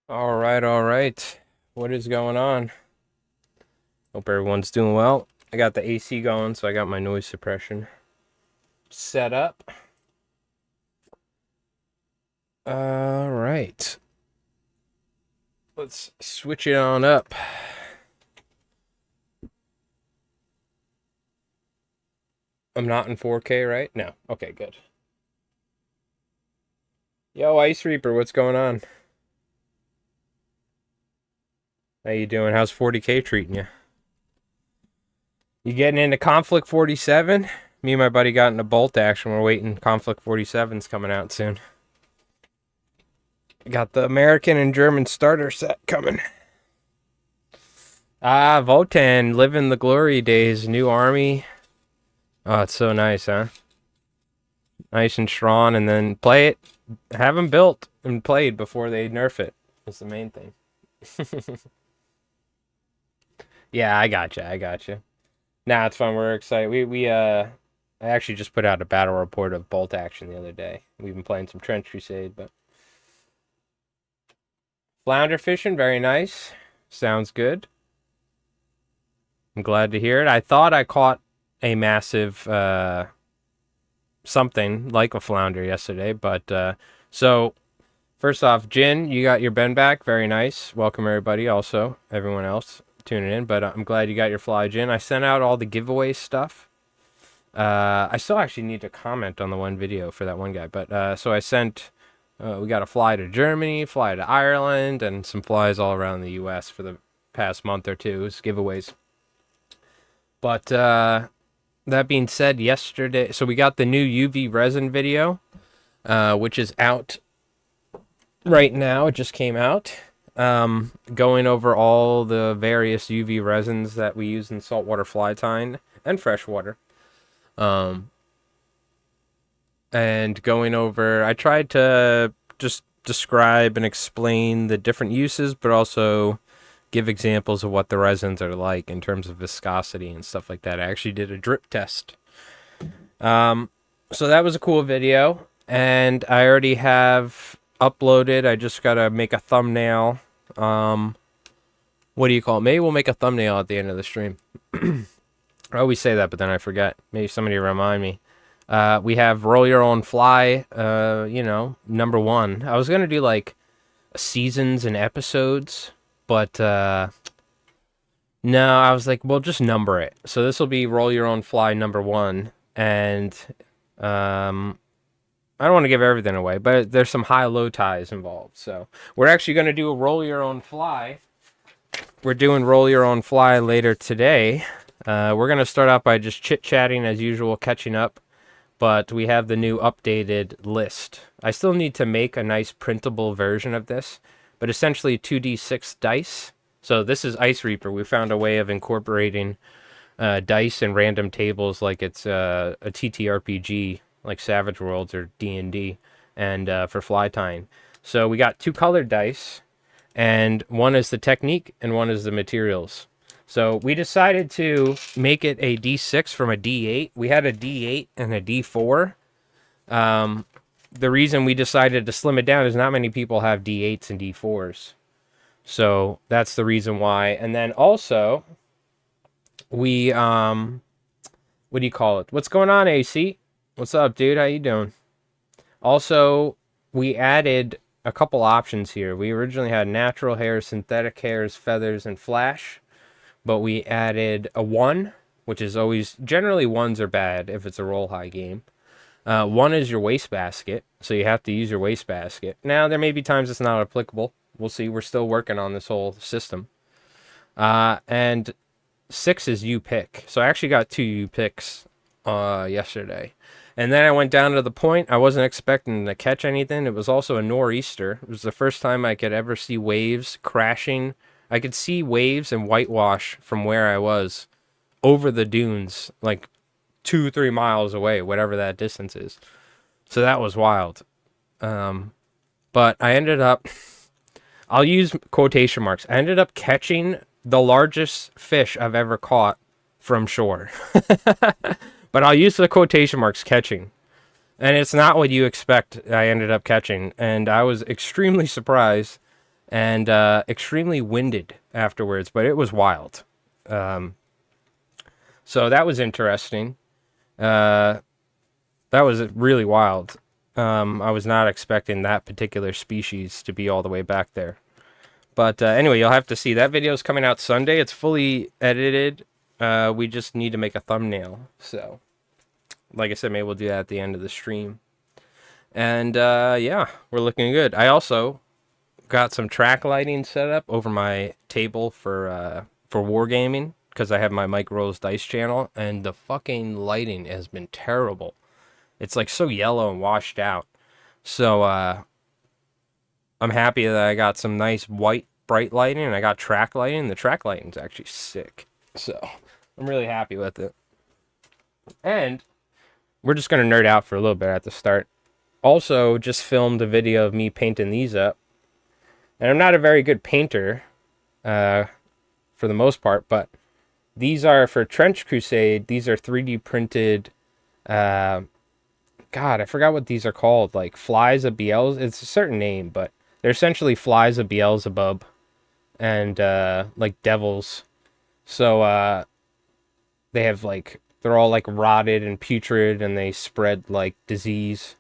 All right, all right. What is going on? Hope everyone's doing well. I got the AC going, so I got my noise suppression set up. All right. Let's switch it on up. I'm not in 4K, right? No. Okay, good. Yo, Ice Reaper, what's going on? How you doing? How's 40K treating you? You getting into Conflict 47? Me and my buddy got into Bolt action. We're waiting. Conflict 47's coming out soon. Got the American and German starter set coming. Votan, living the glory days, new army. Oh, it's so nice, huh? Nice and strong, and then play it, have them built and played before they nerf it. That's the main thing. Yeah, I gotcha. Nah, it's fun. We're excited. I actually just put out a battle report of Bolt Action the other day. We've been playing some Trench Crusade, but flounder fishing, very nice. Sounds good. I'm glad to hear it. I thought I caught a massive something like a flounder yesterday, but so first off, Jin, you got your Ben back. Very nice. Welcome everybody. Also, everyone else tuning in. But I'm glad you got your fly, Jin. I sent out all the giveaway stuff. I still actually need to comment on the one video for that one guy. But so I sent. We got a fly to Germany, fly to Ireland, and some flies all around the U.S. for the past month or two as giveaways. But that being said, yesterday, so we got the new UV resin video, which is out right now. It just came out. Going over all the various UV resins that we use in saltwater fly tying and freshwater. And going over, I tried to just describe and explain the different uses, but also give examples of what the resins are like in terms of viscosity and stuff like that. I actually did a drip test. So that was a cool video, and I already have uploaded. I just gotta make a thumbnail. What do you call it? Maybe we'll make a thumbnail at the end of the stream. I always say that, but then I forget. Maybe somebody remind me. We have Roll Your Own Fly, number one. I was gonna do like seasons and episodes, but no, I was like, well, just number it. So this will be Roll Your Own Fly number one, and I don't want to give everything away, but there's some high-low ties involved. So we're actually going to do a Roll Your Own Fly. We're doing Roll Your Own Fly later today. We're going to start out by just chit-chatting as usual, catching up. But we have the new updated list. I still need to make a nice printable version of this, but essentially 2d6 dice. So this is Ice Reaper. We found a way of incorporating dice and random tables like it's a TTRPG, like Savage Worlds or D&D, and for fly tying. So we got two colored dice, and one is the technique and one is the materials. So we decided to make it a D6 from a D8. We had a D8 and a D4. The reason we decided to slim it down is not many people have D8s and D4s. So that's the reason why. And then also, we, what do you call it? What's going on, AC? What's up, dude? How you doing? Also, we added a couple options here. We originally had natural hair, synthetic hairs, feathers, and flash. But we added a 1, which is always, generally 1s are bad if it's a roll high game. 1 is your wastebasket, so you have to use your wastebasket. Now, there may be times it's not applicable. We'll see. We're still working on this whole system. And 6 is you pick. So I actually got 2 you picks yesterday. And then I went down to the point. I wasn't expecting to catch anything. It was also a nor'easter. It was the first time I could ever see waves crashing. I could see waves and whitewash from where I was over the dunes, like 2-3 miles away, whatever that distance is. So that was wild. But I ended up, I'll use quotation marks. I ended up catching the largest fish I've ever caught from shore. But I'll use the quotation marks, catching. And it's not what you expect I ended up catching. And I was extremely surprised and extremely winded afterwards, but it was wild. So that was interesting. Uh, that was really wild. I was not expecting that particular species to be all the way back there. But anyway, you'll have to see. That video is coming out Sunday. It's fully edited. We just need to make a thumbnail. So, like I said, maybe we'll do that at the end of the stream. And yeah, we're looking good. I also got some track lighting set up over my table for wargaming because I have my Mike Rose Dice channel, and the fucking lighting has been terrible. It's like so yellow and washed out. So I'm happy that I got some nice white bright lighting, and I got track lighting. The track lighting's actually sick. So I'm really happy with it. And we're just gonna nerd out for a little bit at the start. Also, just filmed a video of me painting these up. And I'm not a very good painter, for the most part, but these are for Trench Crusade. These are 3D printed, God, I forgot what these are called, like Flies of Beelzebub. It's a certain name, but they're essentially Flies of Beelzebub, and, like devils. So, they have like, they're all like rotted and putrid, and they spread like disease.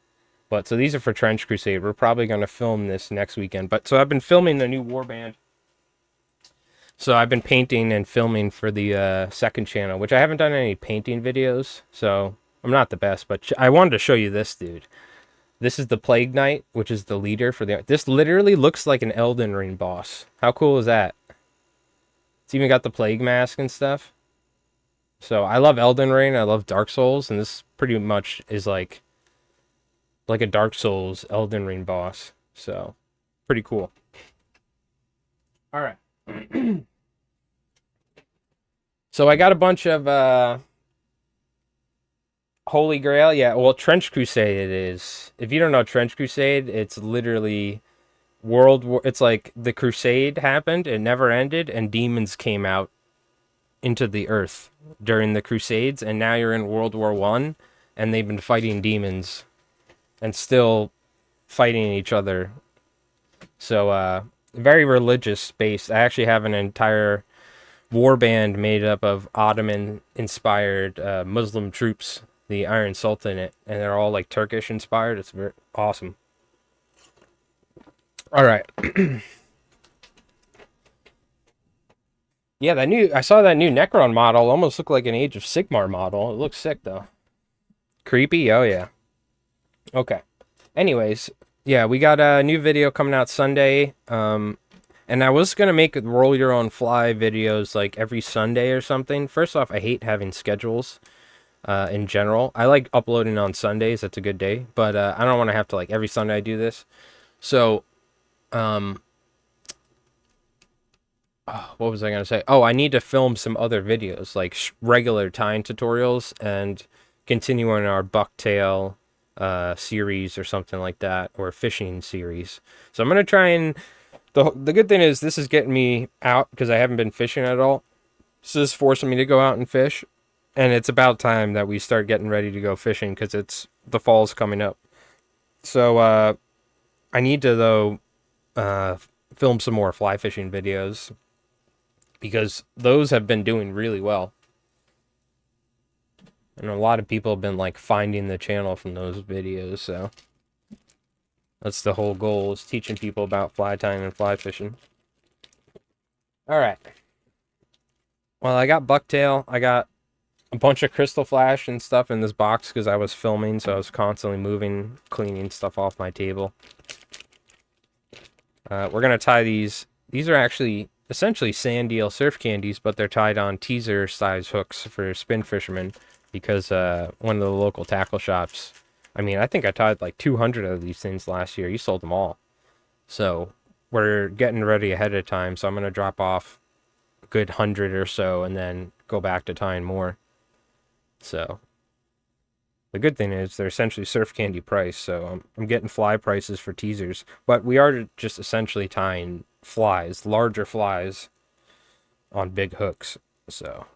But so these are for Trench Crusade. We're probably going to film this next weekend. But so I've been filming the new warband. So I've been painting and filming for the second channel, which I haven't done any painting videos. So I'm not the best, but I wanted to show you this dude. This is the Plague Knight, which is the leader for the... This literally looks like an Elden Ring boss. How cool is that? It's even got the plague mask and stuff. So I love Elden Ring. I love Dark Souls. And this pretty much is like a Dark Souls Elden Ring boss. So, pretty cool. All right. So I got a bunch of Holy Grail. Yeah, well, Trench Crusade it is. If you don't know Trench Crusade, it's literally World War... It's like the Crusade happened, it never ended, and demons came out into the earth during the Crusades, and now you're in World War I, and they've been fighting demons and still fighting each other. So, very religious based. I actually have an entire warband made up of Ottoman-inspired Muslim troops, the Iron Sultanate, and they're all like Turkish-inspired. It's very awesome. All right. Yeah, I saw that new Necron model. Almost looked like an Age of Sigmar model. It looks sick though. Creepy? Oh yeah. Okay. Anyways, yeah, we got a new video coming out Sunday. And I was going to make roll your own fly videos like every Sunday or something. First off, I hate having schedules in general. I like uploading on Sundays. That's a good day. But I don't want to have to like every Sunday I do this. So, what was I going to say? Oh, I need to film some other videos like regular tying tutorials and continue on our bucktail series or something like that, or fishing series. So I'm going to try and... The good thing is this is getting me out because I haven't been fishing at all. So this is forcing me to go out and fish. And it's about time that we start getting ready to go fishing because the fall's coming up. So I need to, though, film some more fly fishing videos because those have been doing really well. And a lot of people have been like finding the channel from those videos, so... That's the whole goal, is teaching people about fly tying and fly fishing. Alright. Well, I got bucktail. I got a bunch of crystal flash and stuff in this box because I was filming, so I was constantly moving, cleaning stuff off my table. We're going to tie these. These are actually essentially Sandeel surf candies, but they're tied on teaser size hooks for spin fishermen because one of the local tackle shops... I mean, I think I tied like 200 of these things last year. You sold them all. So we're getting ready ahead of time. So I'm going to drop off a good 100 or so and then go back to tying more. So the good thing is they're essentially surf candy price. So I'm getting fly prices for teasers. But we are just essentially tying flies, larger flies on big hooks. So...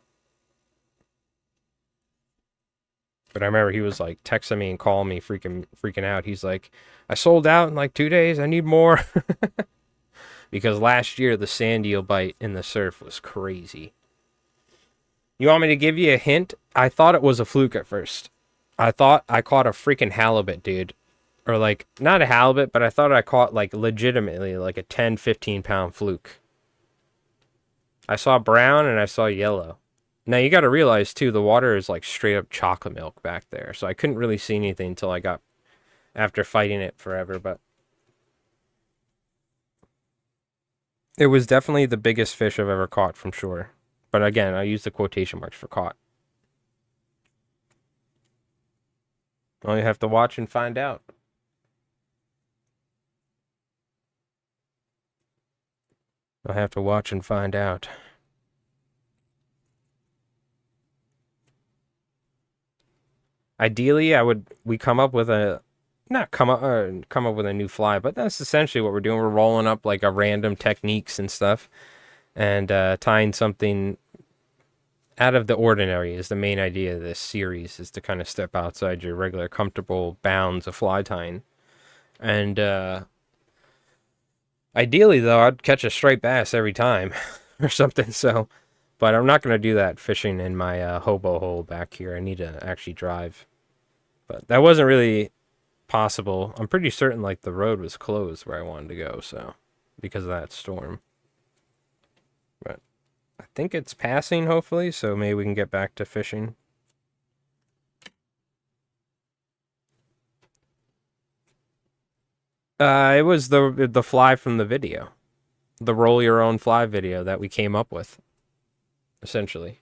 But I remember he was like texting me and calling me freaking out. He's like, I sold out in like 2 days. I need more. because last year the sand eel bite in the surf was crazy. You want me to give you a hint? I thought it was a fluke at first. I thought I caught a freaking halibut, dude. Or like, not a halibut, but I thought I caught like legitimately like a 10, 15 pound fluke. I saw brown and I saw yellow. Now you got to realize too, the water is like straight up chocolate milk back there. So I couldn't really see anything until I got, after fighting it forever, but it was definitely the biggest fish I've ever caught from shore. But again, I use the quotation marks for caught. Well, you have to watch and find out. I'll have to watch and find out. Ideally, we come up with a, not come up with a new fly, but that's essentially what we're doing. We're rolling up like a random techniques and stuff, and tying something out of the ordinary is the main idea of this series, is to kind of step outside your regular comfortable bounds of fly tying. And ideally, though, I'd catch a striped bass every time or something. So, but I'm not going to do that fishing in my hobo hole back here. I need to actually drive. But that wasn't really possible. I'm pretty certain like the road was closed where I wanted to go, so because of that storm. But I think it's passing, hopefully, so maybe we can get back to fishing. It was the fly from the video. The roll your own fly video that we came up with, essentially.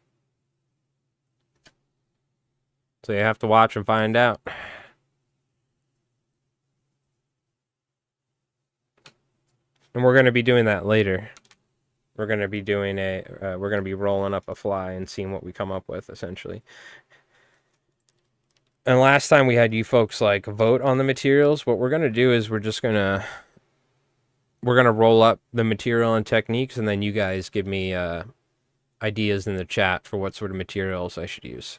So you have to watch and find out. And we're going to be doing that later. We're going to be doing we're going to be rolling up a fly and seeing what we come up with, essentially. And last time we had you folks like vote on the materials. What we're going to do is we're going to roll up the material and techniques, and then you guys give me ideas in the chat for what sort of materials I should use.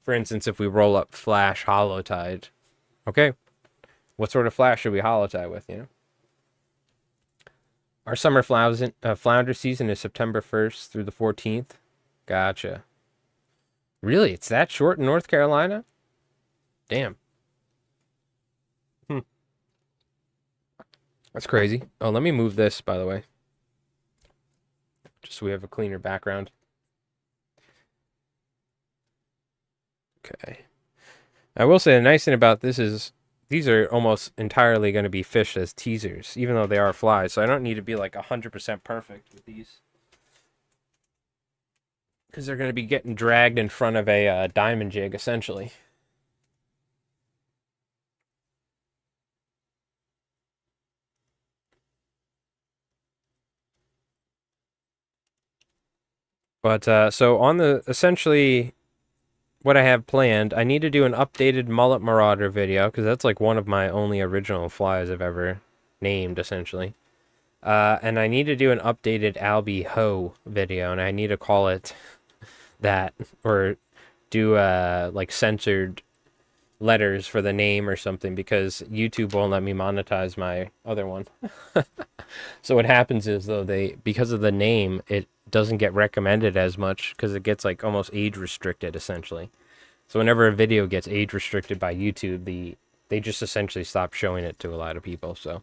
For instance, if we roll up flash hollow tide, okay, what sort of flash should we hollow tie with, you know? Our summer flounder season is September 1st through the 14th. Gotcha. Really? It's that short in North Carolina? Damn. That's crazy. Oh, let me move this, by the way. Just so we have a cleaner background. Okay. I will say the nice thing about this is these are almost entirely going to be fished as teasers, even though they are flies. So I don't need to be like 100% perfect with these, because they're going to be getting dragged in front of a diamond jig, essentially. But so on the, essentially what I have planned, I need to do an updated Mullet Marauder video, because that's like one of my only original flies I've ever named, essentially. And I need to do an updated Albie Ho video, and I need to call it that, or do like censored letters for the name or something, because YouTube won't let me monetize my other one. So what happens is, though, because of the name, it doesn't get recommended as much, because it gets like almost age restricted, essentially. So whenever a video gets age restricted by YouTube, they just essentially stop showing it to a lot of people. So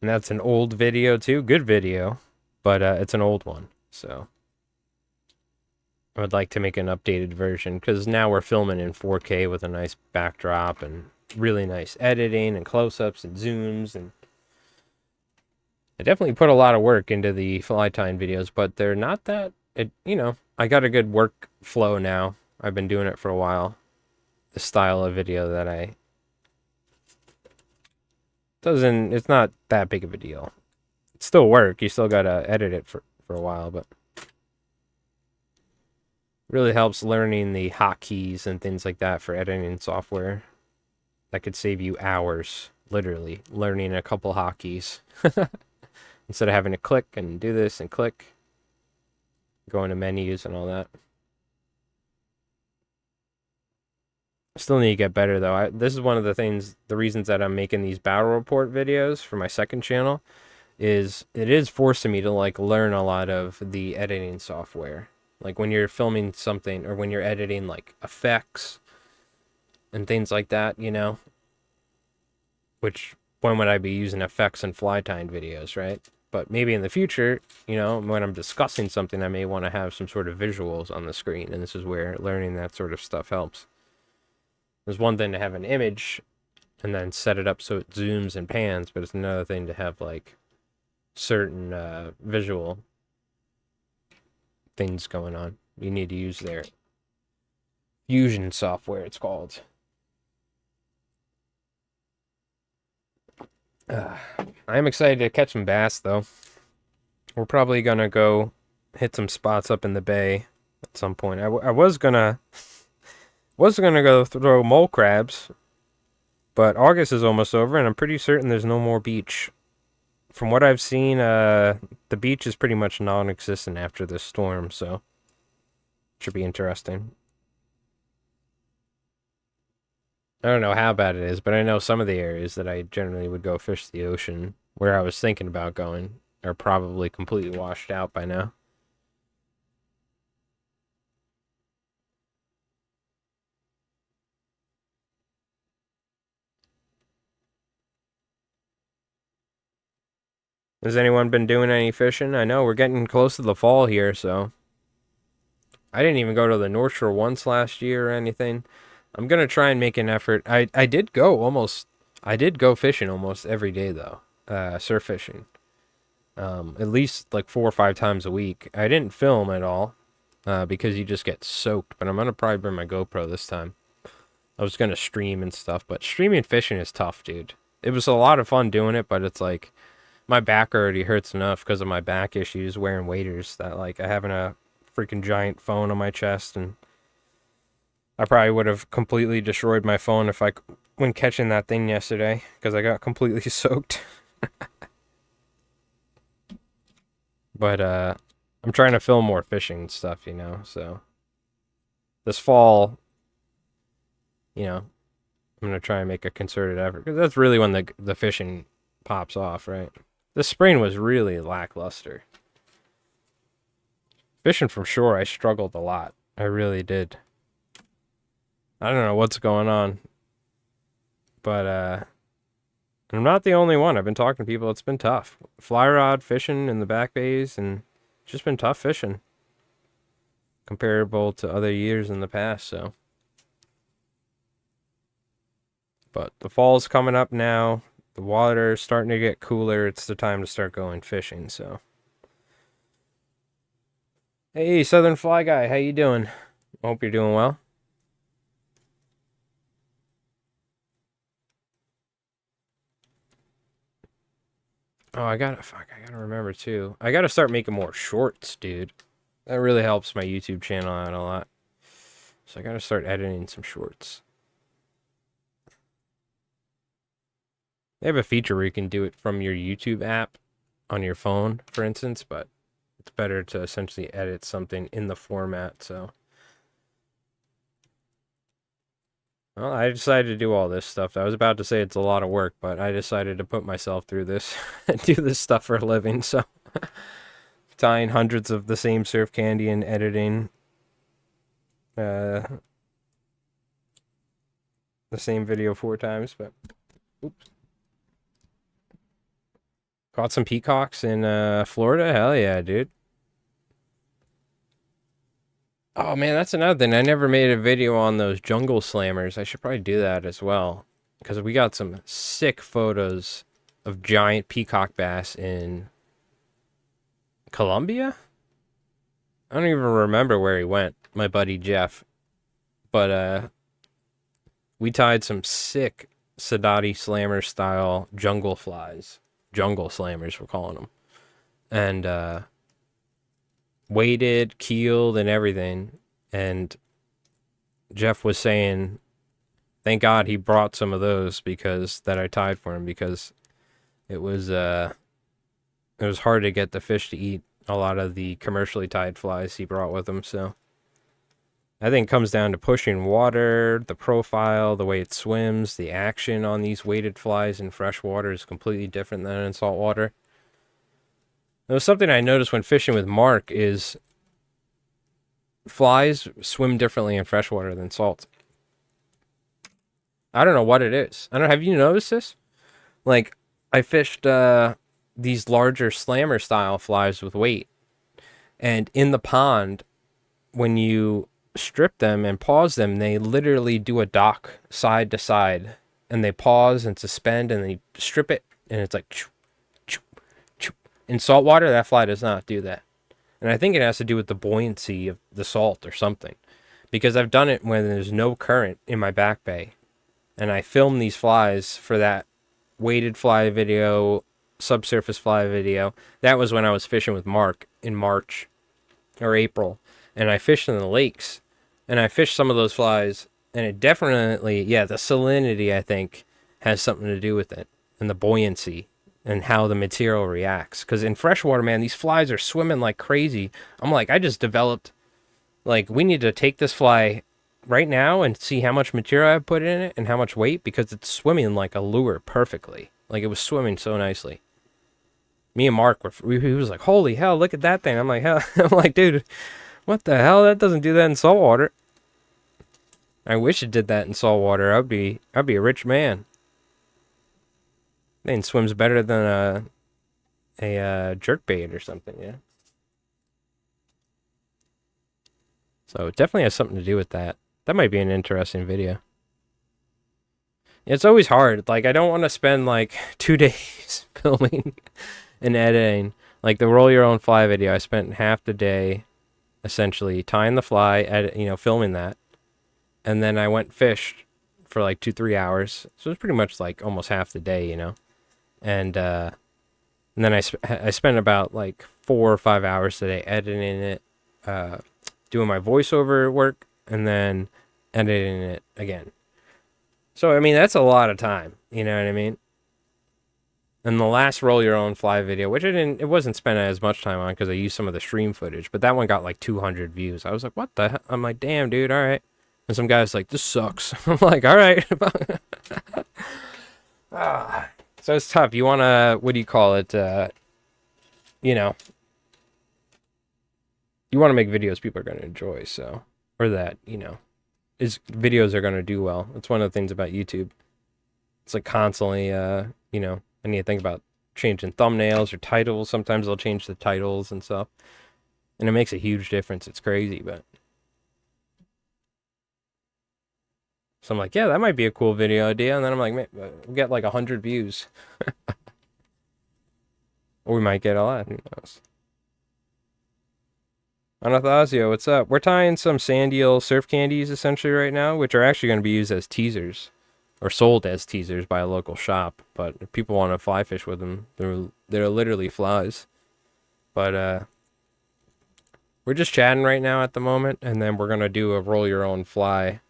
and that's an old video too, good video, but it's an old one. So I would like to make an updated version, because now we're filming in 4K with a nice backdrop and really nice editing and close-ups and zooms, and I definitely put a lot of work into the fly tying videos, but they're not that, I got a good workflow now. I've been doing it for a while. The style of video that it's not that big of a deal. It's still work. You still gotta edit it for a while, but really helps learning the hotkeys and things like that for editing software. That could save you hours, literally, learning a couple hotkeys. Instead of having to click and do this and click, go into menus and all that. Still need to get better though. This is one of the reasons that I'm making these battle report videos for my second channel, is it is forcing me to like learn a lot of the editing software. Like when you're filming something or when you're editing like effects and things like that, you know, which when would I be using effects in fly tying videos, right? But maybe in the future, you know, when I'm discussing something, I may want to have some sort of visuals on the screen, and this is where learning that sort of stuff helps. There's one thing to have an image and then set it up so it zooms and pans, but it's another thing to have like certain visual things going on. You need to use their Fusion software, it's called. I'm excited to catch some bass, though. We're probably gonna go hit some spots up in the bay at some point. I was gonna go throw mole crabs, but August is almost over, and I'm pretty certain there's no more beach. From what I've seen, the beach is pretty much non-existent after this storm, so should be interesting. I don't know how bad it is, but I know some of the areas that I generally would go fish the ocean, where I was thinking about going, are probably completely washed out by now. Has anyone been doing any fishing? I know we're getting close to the fall here, so I didn't even go to the North Shore once last year or anything. I'm gonna try and make an effort. I did go fishing almost every day though, surf fishing. At least like 4 or 5 times a week. I didn't film at all, because you just get soaked. But I'm gonna probably bring my GoPro this time. I was gonna stream and stuff, but streaming fishing is tough, dude. It was a lot of fun doing it, but it's like my back already hurts enough because of my back issues wearing waders that like I having a freaking giant phone on my chest, and I probably would have completely destroyed my phone if when catching that thing yesterday because I got completely soaked. But I'm trying to film more fishing stuff, you know. So this fall, you know, I'm gonna try and make a concerted effort because that's really when the fishing pops off, right? This spring was really lackluster. Fishing from shore, I struggled a lot. I really did. I don't know what's going on, but I'm not the only one. I've been talking to people. It's been tough. Fly rod fishing in the back bays, and it's just been tough fishing comparable to other years in the past. So, but the fall's coming up now. The water's starting to get cooler. It's the time to start going fishing. So, hey, Southern Fly Guy, how you doing? Hope you're doing well. Oh, I gotta remember too. I gotta start making more shorts, dude. That really helps my YouTube channel out a lot. So I gotta start editing some shorts. They have a feature where you can do it from your YouTube app on your phone, for instance, but it's better to essentially edit something in the format, so. Well, I decided to do all this stuff. I was about to say it's a lot of work, but I decided to put myself through this and do this stuff for a living, so. Tying hundreds of the same surf candy and editing the same video 4 times, but oops. Caught some peacocks in Florida. Hell yeah, dude. Oh man, that's another thing. I never made a video on those jungle slammers. I should probably do that as well, because we got some sick photos of giant peacock bass in Colombia. I don't even remember where he went, my buddy Jeff. But we tied some sick Sadati slammer style jungle flies. Jungle slammers, we're calling them. And weighted, keeled, and everything. And Jeff was saying, thank God he brought some of those because that I tied for him, because it was hard to get the fish to eat a lot of the commercially tied flies he brought with him, so I think it comes down to pushing water, the profile, the way it swims, the action on these weighted flies in fresh water is completely different than in salt water. It was something I noticed when fishing with Mark is flies swim differently in freshwater than salt. I don't know what it is. I don't. Have you noticed this? Like, I fished these larger slammer style flies with weight, and in the pond, when you strip them and pause them, they literally do a dock side to side, and they pause and suspend, and they strip it, and it's like, choo, choo, choo. In saltwater, that fly does not do that. And I think it has to do with the buoyancy of the salt or something. Because I've done it when there's no current in my back bay. And I filmed these flies for that weighted fly video, subsurface fly video. That was when I was fishing with Mark in March or April. And I fished in the lakes. And I fished some of those flies. And it definitely, yeah, the salinity, I think, has something to do with it. And the buoyancy. And how the material reacts. Because in freshwater, man, these flies are swimming like crazy. I'm like, I just developed, like, we need to take this fly right now and see how much material I put in it and how much weight, because it's swimming like a lure perfectly. Like, it was swimming so nicely. Me and Mark he was like, holy hell, look at that thing. I'm like, hell. I'm like, dude, what the hell? That doesn't do that in saltwater. I wish it did that in saltwater. I'd be a rich man. Thing swims better than a jerkbait or something, yeah. So it definitely has something to do with that. That might be an interesting video. It's always hard. Like, I don't want to spend like 2 days filming and editing. Like the roll your own fly video, I spent half the day essentially tying the fly, filming that, and then I went fished for like 2-3 hours. So it was pretty much like almost half the day, and then I spent about like 4 or 5 hours today editing it, doing my voiceover work, and then editing it again. So I mean, that's a lot of time. You know what I mean? And the last roll your own fly video, which it wasn't spent as much time on because I used some of the stream footage, but that one got like 200 views. I was like, what the hell? I'm like, damn, dude, all right. And some guy's like, this sucks. I'm like, all right. So it's tough. You want to, what do you call it? You want to make videos people are going to enjoy. So, or that, videos are going to do well. That's one of the things about YouTube. It's like constantly, I need to think about changing thumbnails or titles. Sometimes they'll change the titles and stuff. And it makes a huge difference. It's crazy, but. So I'm like, yeah, that might be a cool video idea. And then I'm like, man, we'll get like 100 views. Or we might get a lot. Who knows? Anathasio, what's up? We're tying some Sandeels surf candies essentially right now, which are actually going to be used as teasers. Or sold as teasers by a local shop. But if people want to fly fish with them, they're literally flies. But we're just chatting right now at the moment. And then we're going to do a roll your own fly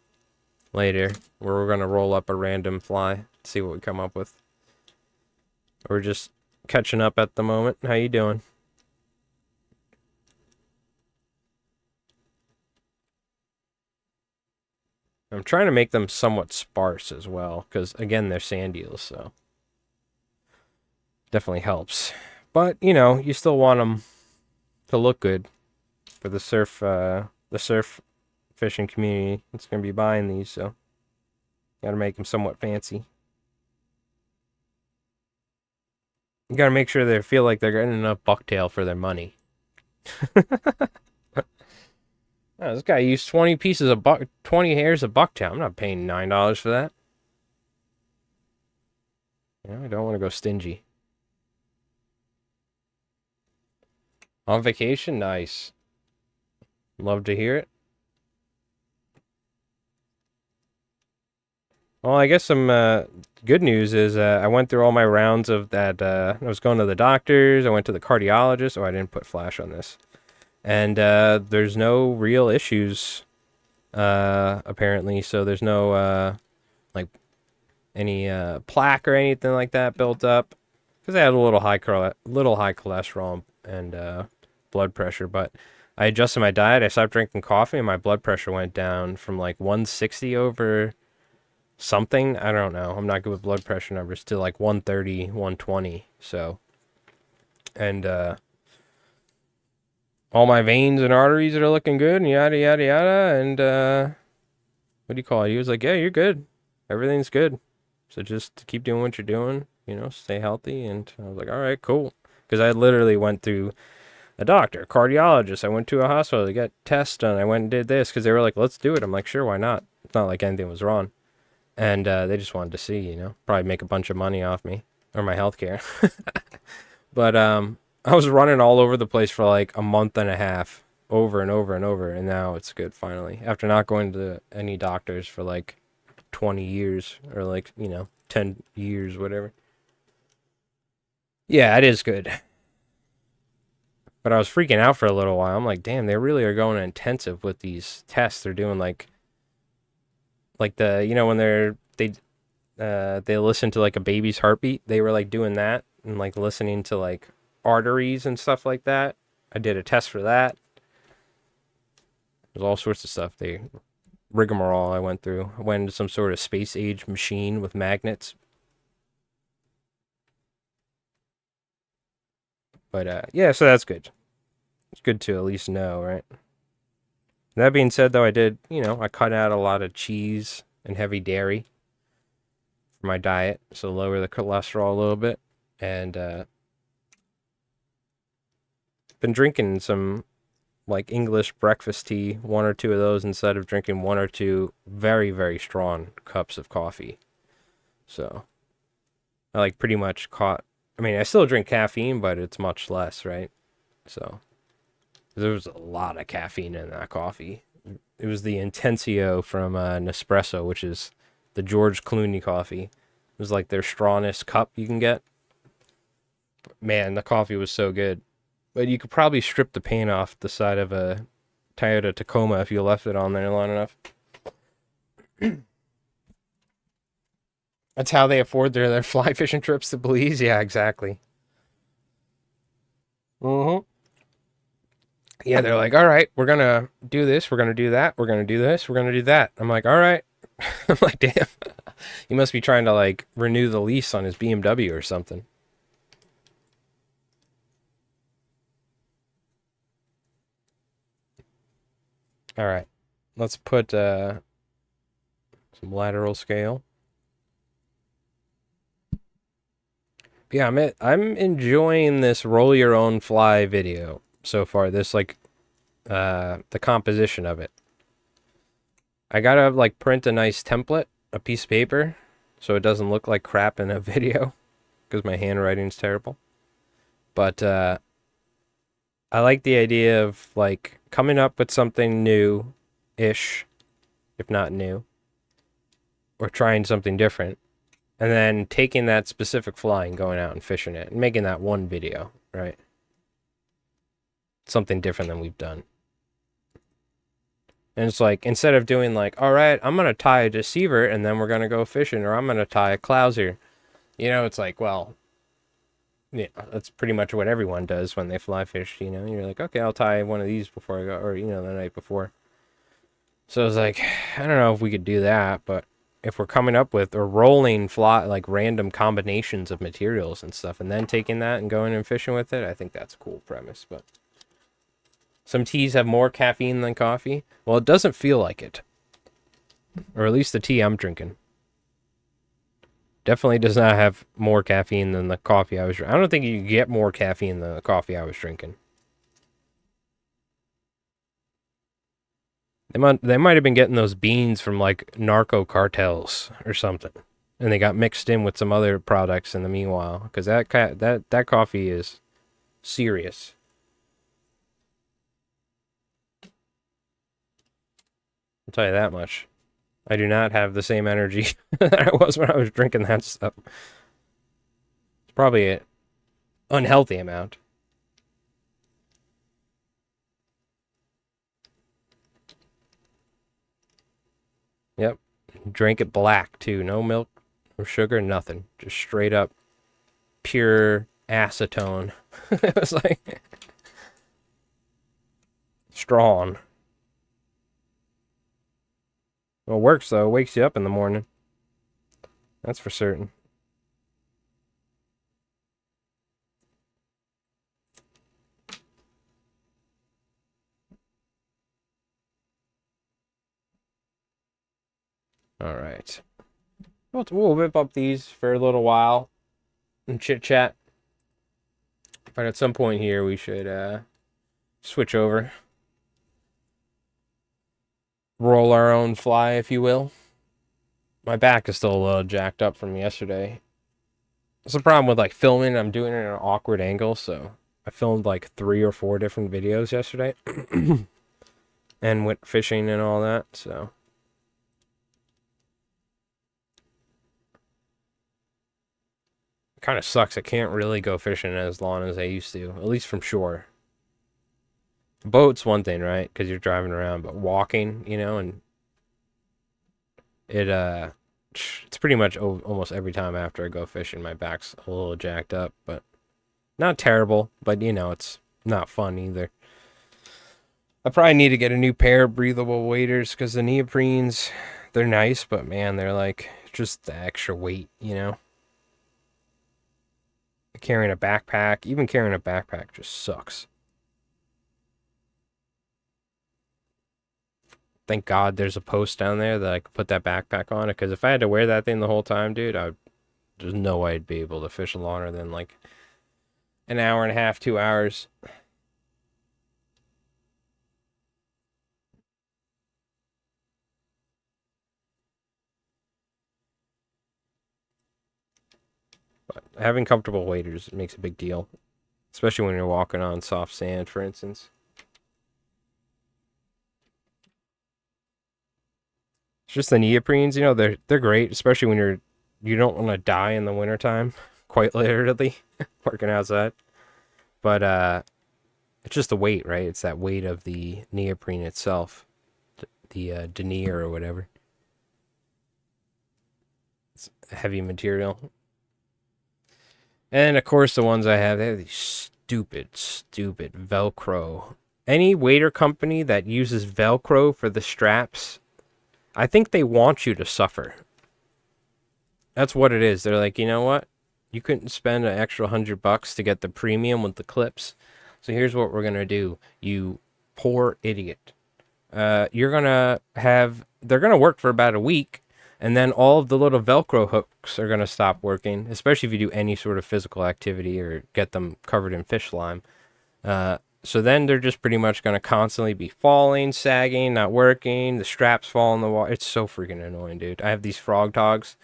later, where we're going to roll up a random fly, see what we come up with. We're just catching up at the moment. How you doing? I'm trying to make them somewhat sparse as well, because again, they're Sandeels, so definitely helps. But, you still want them to look good for the surf fishing community that's going to be buying these, so got to make them somewhat fancy. You got to make sure they feel like they're getting enough bucktail for their money. Oh, this guy used 20 hairs of bucktail. I'm not paying $9 for that. I don't want to go stingy. On vacation? Nice. Love to hear it. Well, I guess some good news is I went through all my rounds of that. I was going to the doctors. I went to the cardiologist. Oh, I didn't put flash on this. And there's no real issues, apparently. So there's no, any plaque or anything like that built up. Because I had a little high cholesterol and blood pressure. But I adjusted my diet. I stopped drinking coffee, and my blood pressure went down from like 160 over something. I don't know. I'm not good with blood pressure numbers to like 130, 120. So, and all my veins and arteries are looking good, and yada yada yada. And what do you call it? He was like, "Yeah, you're good. Everything's good. So just keep doing what you're doing. You know, stay healthy." And I was like, "All right, cool." Because I literally went through a doctor, a cardiologist. I went to a hospital to get tests done. I went and did this because they were like, "Let's do it." I'm like, "Sure, why not?" It's not like anything was wrong. And they just wanted to see, you know, probably make a bunch of money off me or my healthcare. But I was running all over the place for like a month and a half, over and over and over, and now it's good finally. After not going to any doctors for like 20 years or like, you know, 10 years, whatever. Yeah, it is good. But I was freaking out for a little while. I'm like, damn, they really are going intensive with these tests. They're doing like the, you know, when they listen to like a baby's heartbeat. They were like doing that and like listening to like arteries and stuff like that. I did a test for that. There's all sorts of stuff. They rigmarole I went through. I went into some sort of space age machine with magnets. But yeah, so that's good. It's good to at least know, right? That being said, though, I did, you know, I cut out a lot of cheese and heavy dairy for my diet, so lower the cholesterol a little bit. And been drinking some like English breakfast tea, one or two of those instead of drinking one or two very, very strong cups of coffee. So I like pretty much caught. I mean, I still drink caffeine, but it's much less, right? So there was a lot of caffeine in that coffee. It was the Intensio from Nespresso, which is the George Clooney coffee. It was like their strongest cup you can get. Man, the coffee was so good. But you could probably strip the paint off the side of a Toyota Tacoma if you left it on there long enough. That's how they afford their fly fishing trips to Belize. Yeah, exactly. Mm-hmm. Yeah, they're like, all right, we're gonna do this, we're gonna do that, we're gonna do this, we're gonna do that. I'm like, all right. I'm like, damn. He must be trying to like renew the lease on his BMW or something. All right, let's put some lateral scale. Yeah, I'm enjoying this roll your own fly video so far. This like the composition of it. I gotta like print a nice template, a piece of paper, so it doesn't look like crap in a video because my handwriting's terrible. But I like the idea of like coming up with something new-ish, if not new, or trying something different, and then taking that specific fly and going out and fishing it and making that one video, right? Something different than we've done. And it's like, instead of doing like, all right, I'm going to tie a deceiver and then we're going to go fishing, or I'm going to tie a clouser. You know, it's like, well, yeah, that's pretty much what everyone does when they fly fish, you know? You're like, okay, I'll tie one of these before I go, or, you know, the night before. So I was like, I don't know if we could do that, but if we're coming up with or rolling fly, like random combinations of materials and stuff, and then taking that and going and fishing with it, I think that's a cool premise, but... Some teas have more caffeine than coffee. Well, it doesn't feel like it. Or at least the tea I'm drinking. Definitely does not have more caffeine than the coffee I was drinking. I don't think you get more caffeine than the coffee I was drinking. They might have been getting those beans from like narco cartels or something. And they got mixed in with some other products in the meanwhile. Because that coffee is serious. I'll tell you that much. I do not have the same energy that I was when I was drinking that stuff. It's probably an unhealthy amount. Yep. Drank it black, too. No milk, no sugar, nothing. Just straight up pure acetone. It was like... strong. Well, it works though. It wakes you up in the morning. That's for certain. All right. We'll whip up these for a little while and chit chat. But at some point here, we should switch over. Roll our own fly, if you will. My back is still a little jacked up from yesterday. That's the problem with like filming. I'm doing it at an awkward angle, so I filmed like 3 or 4 different videos yesterday. And went fishing and all that, so. It kind of sucks. I can't really go fishing as long as I used to, at least from shore. Boat's one thing, right? Because you're driving around, but walking, and it's pretty much almost every time after I go fishing, my back's a little jacked up, but not terrible, but it's not fun either. I probably need to get a new pair of breathable waders because the neoprenes, they're nice, but man, they're like just the extra weight, Carrying a backpack, even carrying a backpack just sucks. Thank God there's a post down there that I could put that backpack on it, because if I had to wear that thing the whole time, dude, there's no way I'd be able to fish longer than like an hour and a half, 2 hours. But having comfortable waders makes a big deal, especially when you're walking on soft sand, for instance. It's just the neoprenes, they're great, especially when you don't want to die in the wintertime, quite literally, working outside. But it's just the weight, right? It's that weight of the neoprene itself, the denier or whatever. It's a heavy material. And of course, the ones I have, they have these stupid Velcro. Any wader company that uses Velcro for the straps, I think they want you to suffer. That's what it is. They're like, you know what? You couldn't spend an extra $100 to get the premium with the clips. So here's what we're gonna do. You poor idiot. They're gonna work for about a week, and then all of the little Velcro hooks are gonna stop working, especially if you do any sort of physical activity or get them covered in fish slime. So then they're just pretty much gonna constantly be falling, sagging, not working. The straps fall in the water. It's so freaking annoying, dude. I have these frog togs.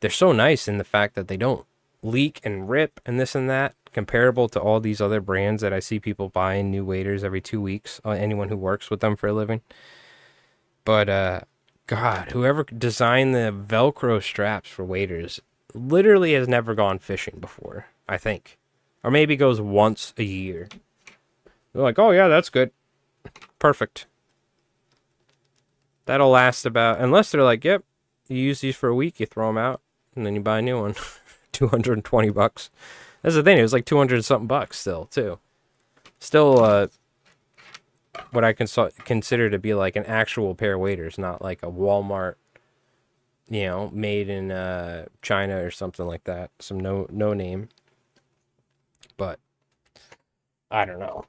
They're so nice in the fact that they don't leak and rip and this and that, comparable to all these other brands that I see people buying new waders every 2 weeks. Anyone who works with them for a living. But God, whoever designed the Velcro straps for waders literally has never gone fishing before, I think. Or maybe goes once a year. They're like, oh yeah, that's good. Perfect. That'll last about, unless they're like, yep, you use these for a week, you throw them out, and then you buy a new one. $220. That's the thing, it was like 200 something bucks still, too. Still, what I consider to be like an actual pair of waders, not like a Walmart, made in China or something like that. Some no name. But I don't know.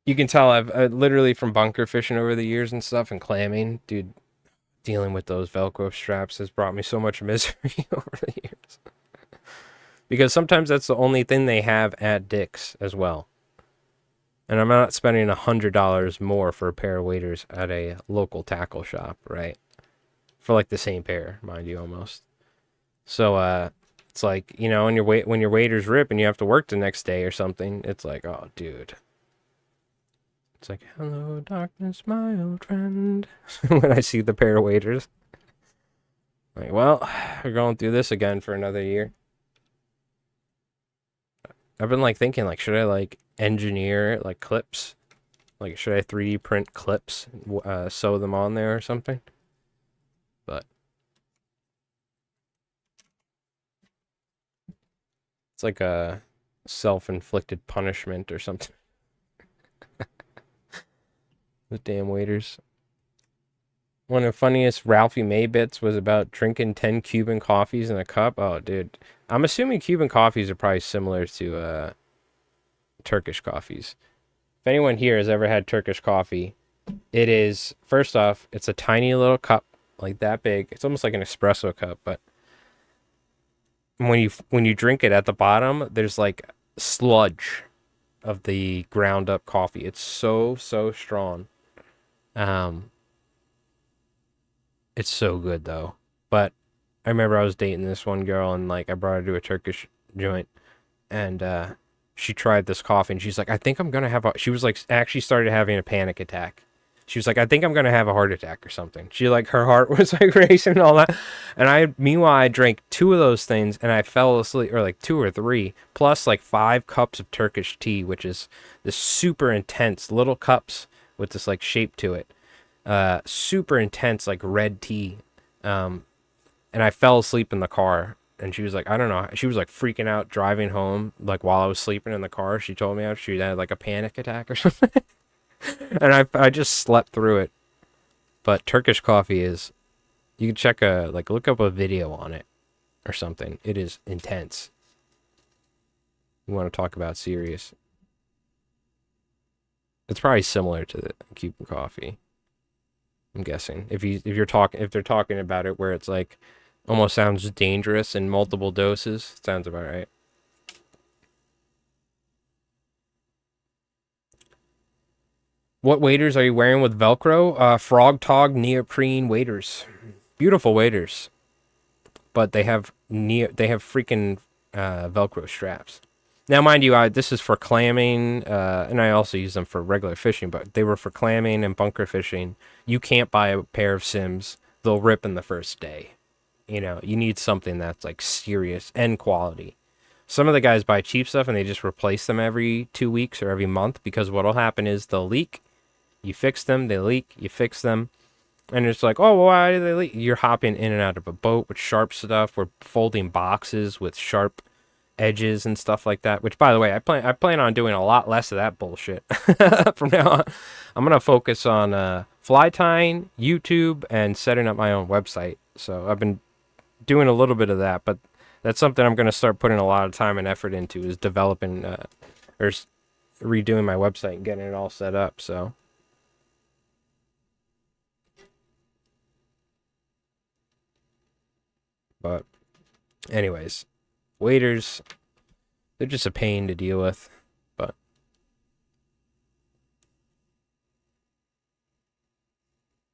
You can tell I've literally, from bunker fishing over the years and stuff and clamming, dude, dealing with those Velcro straps has brought me so much misery over the years. Because sometimes that's the only thing they have at Dick's as well. And I'm not spending $100 more for a pair of waders at a local tackle shop, right? For like the same pair, mind you, almost. So it's like, when your waders rip and you have to work the next day or something, it's like, oh, dude. It's like, hello, darkness, my old friend. When I see the pair of waders. Like, well, we're going through this again for another year. I've been like thinking, like, should I like engineer like clips? Like, should I 3D print clips, sew them on there or something? But it's like a self-inflicted punishment or something. The damn waiters. One of the funniest Ralphie May bits was about drinking 10 Cuban coffees in a cup. Oh, dude. I'm assuming Cuban coffees are probably similar to Turkish coffees. If anyone here has ever had Turkish coffee, it is, first off, it's a tiny little cup, like that big. It's almost like an espresso cup, but when you drink it at the bottom, there's like sludge of the ground up coffee. It's so strong. Um, it's so good though. But I remember I was dating this one girl and like I brought her to a Turkish joint and she tried this coffee and she's like, I think I'm gonna have a. She was like, actually started having a panic attack. She was like, I think I'm gonna have a heart attack or something. She like her heart was like racing and all that. And meanwhile, I drank two of those things and I fell asleep, or like two or three, plus like 5 cups of Turkish tea, which is this super intense little cups with this like shape to it, super intense like red tea. And I fell asleep in the car. And she was like, I don't know. She was like freaking out driving home, like while I was sleeping in the car. She told me she had like a panic attack or something. And I just slept through it. But Turkish coffee is, you can check look up a video on it or something. It is intense. You want to talk about serious. It's probably similar to the Cuban coffee, I'm guessing. If they're talking about it where it's like almost sounds dangerous in multiple doses, sounds about right. What waders are you wearing with Velcro? Frog Tog neoprene waders. Beautiful waders. But they have freaking Velcro straps. Now, mind you, this is for clamming, and I also use them for regular fishing, but they were for clamming and bunker fishing. You can't buy a pair of Sims. They'll rip in the first day. You know, you need something that's like serious and quality. Some of the guys buy cheap stuff and they just replace them every 2 weeks or every month because what'll happen is they'll leak. You fix them, they leak, you fix them. And it's like, oh, well, why do they leak? You're hopping in and out of a boat with sharp stuff. We're folding boxes with sharp edges and stuff like that. Which, by the way, I plan on doing a lot less of that bullshit from now on. I'm gonna focus on fly tying, YouTube, and setting up my own website. So I've been doing a little bit of that, but that's something I'm gonna start putting a lot of time and effort into is developing or redoing my website and getting it all set up. So. But anyways, waders, they're just a pain to deal with. But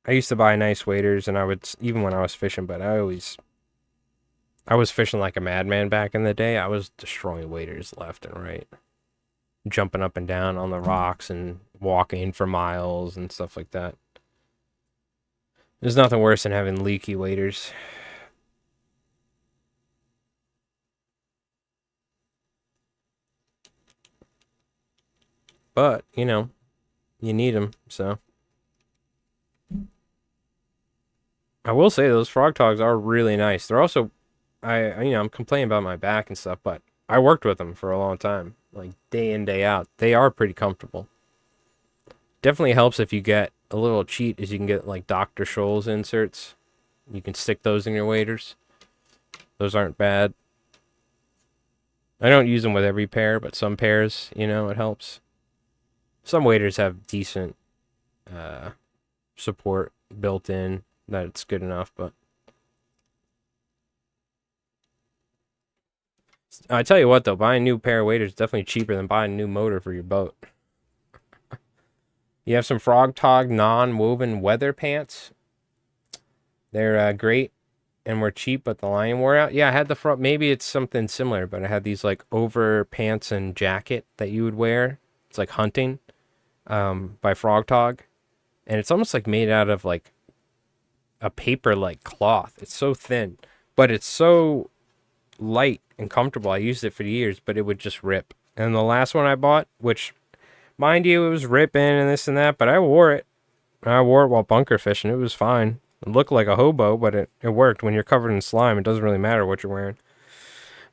I used to buy nice waders and I would, even when I was fishing, but I was fishing like a madman back in the day. I was destroying waders left and right. Jumping up and down on the rocks and walking for miles and stuff like that. There's nothing worse than having leaky waders. But, you know, you need them, so. I will say those frog togs are really nice. They're also, I'm complaining about my back and stuff, but I worked with them for a long time, like day in, day out. They are pretty comfortable. Definitely helps if you get a little cheat, is you can get like Dr. Scholl's inserts. You can stick those in your waders. Those aren't bad. I don't use them with every pair, but some pairs, it helps. Some waders have decent support built in. That's good enough, but I tell you what though, buying a new pair of waders is definitely cheaper than buying a new motor for your boat. You have some Frog Tog non-woven weather pants. They're great and were cheap, but the line wore out. Yeah, I had the front. Maybe it's something similar, but I had these like over pants and jacket that you would wear. It's like hunting by Frog Tog, and it's almost like made out of like a paper like cloth. It's so thin, but it's so light and comfortable. I used it for years, but it would just rip. And the last one I bought, which mind you, it was ripping and this and that, but I wore it. I wore it while bunker fishing. It was fine. It looked like a hobo, but it worked. When you're covered in slime, it doesn't really matter what you're wearing.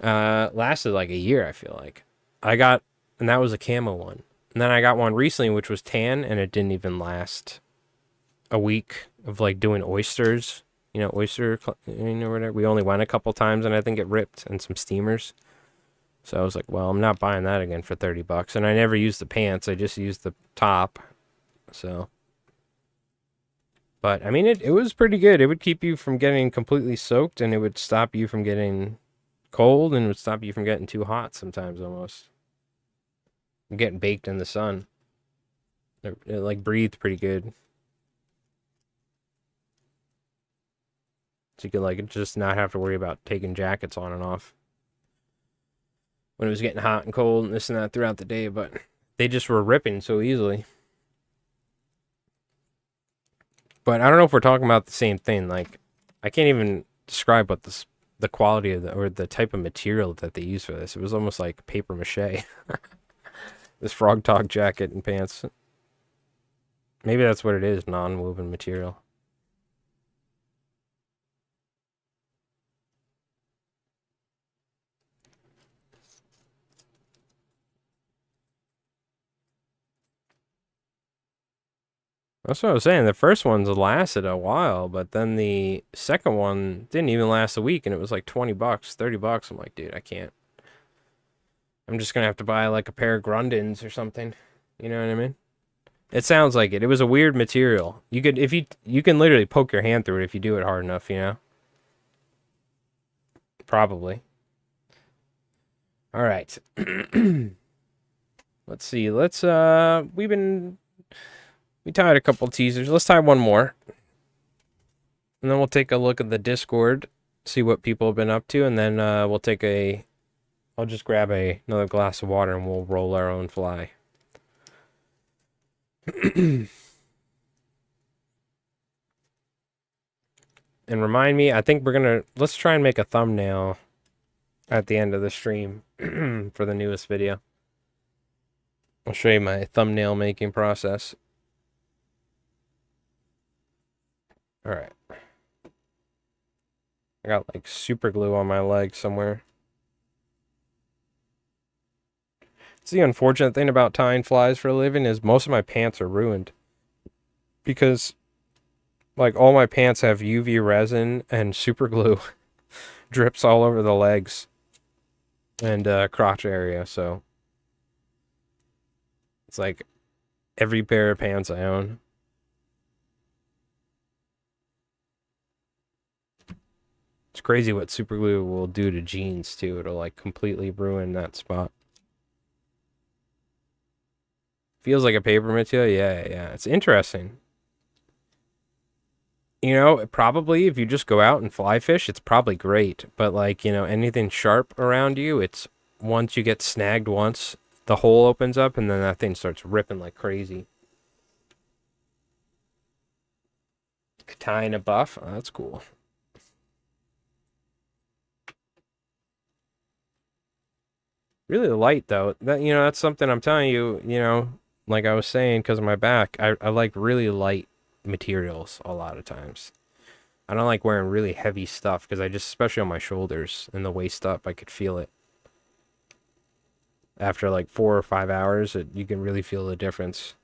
Lasted like a year, I feel like. And that was a camo one. And then I got one recently, which was tan, and it didn't even last a week of like doing oysters. You know, whatever. We only went a couple times, and I think it ripped, and some steamers. So I was like, well, I'm not buying that again for $30. And I never used the pants. I just used the top. So, but I mean, it was pretty good. It would keep you from getting completely soaked, and it would stop you from getting cold, and it would stop you from getting too hot sometimes almost. I'm getting baked in the sun. It like breathed pretty good. So you could like just not have to worry about taking jackets on and off when it was getting hot and cold and this and that throughout the day, but they just were ripping so easily. But I don't know if we're talking about the same thing. Like, I can't even describe what the quality of or the type of material that they use for this. It was almost like paper mache. This frog tog jacket and pants. Maybe that's what it is, non-woven material. That's what I was saying. The first one's lasted a while, but then the second one didn't even last a week, and it was like $20, $30. I'm like, dude, I can't. I'm just gonna have to buy like a pair of Grundens or something. You know what I mean? It sounds like it. It was a weird material. You could, if you can literally poke your hand through it if you do it hard enough, you know? Probably. All right. Let's see. We tied a couple teasers. Let's tie one more. And then we'll take a look at the Discord, see what people have been up to, and then we'll take I'll just grab another glass of water and we'll roll our own fly. And remind me, I think let's try and make a thumbnail at the end of the stream for the newest video. I'll show you my thumbnail making process. All right. I got like super glue on my leg somewhere. It's the unfortunate thing about tying flies for a living is most of my pants are ruined. Because like all my pants have UV resin and super glue drips all over the legs and crotch area, so it's like every pair of pants I own. It's crazy what super glue will do to jeans too. It'll like completely ruin that spot. Feels like a paper material. Yeah. It's interesting. You know, probably if you just go out and fly fish, it's probably great. But like, you know, anything sharp around you, it's once you get snagged once, the hole opens up and then that thing starts ripping like crazy. Tying a buff. Oh, that's cool. Really light though. That, you know, that's something I'm telling you, you know, like I was saying, because of my back, I like really light materials a lot of times. I don't like wearing really heavy stuff because especially on my shoulders and the waist up, I could feel it. After like 4 or 5 hours, you can really feel the difference.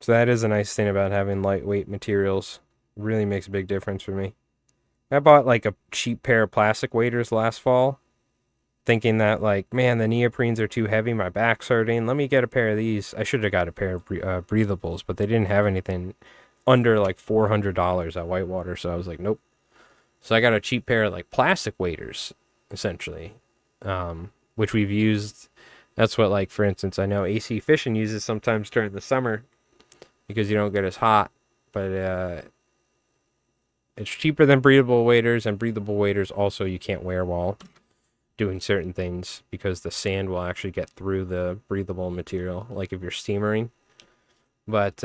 So that is a nice thing about having lightweight materials. Really makes a big difference for me. I bought like a cheap pair of plastic waders last fall, thinking that like, man, the neoprenes are too heavy, my back's hurting. Let me get a pair of these. I should have got a pair of breathables, but they didn't have anything under like $400 at Whitewater, so I was like, nope. So I got a cheap pair of like plastic waders, essentially, which we've used. That's what, like, for instance, I know AC Fishing uses sometimes during the summer because you don't get as hot, but it's cheaper than breathable waders, and breathable waders also you can't wear while doing certain things because the sand will actually get through the breathable material, like if you're steamering. But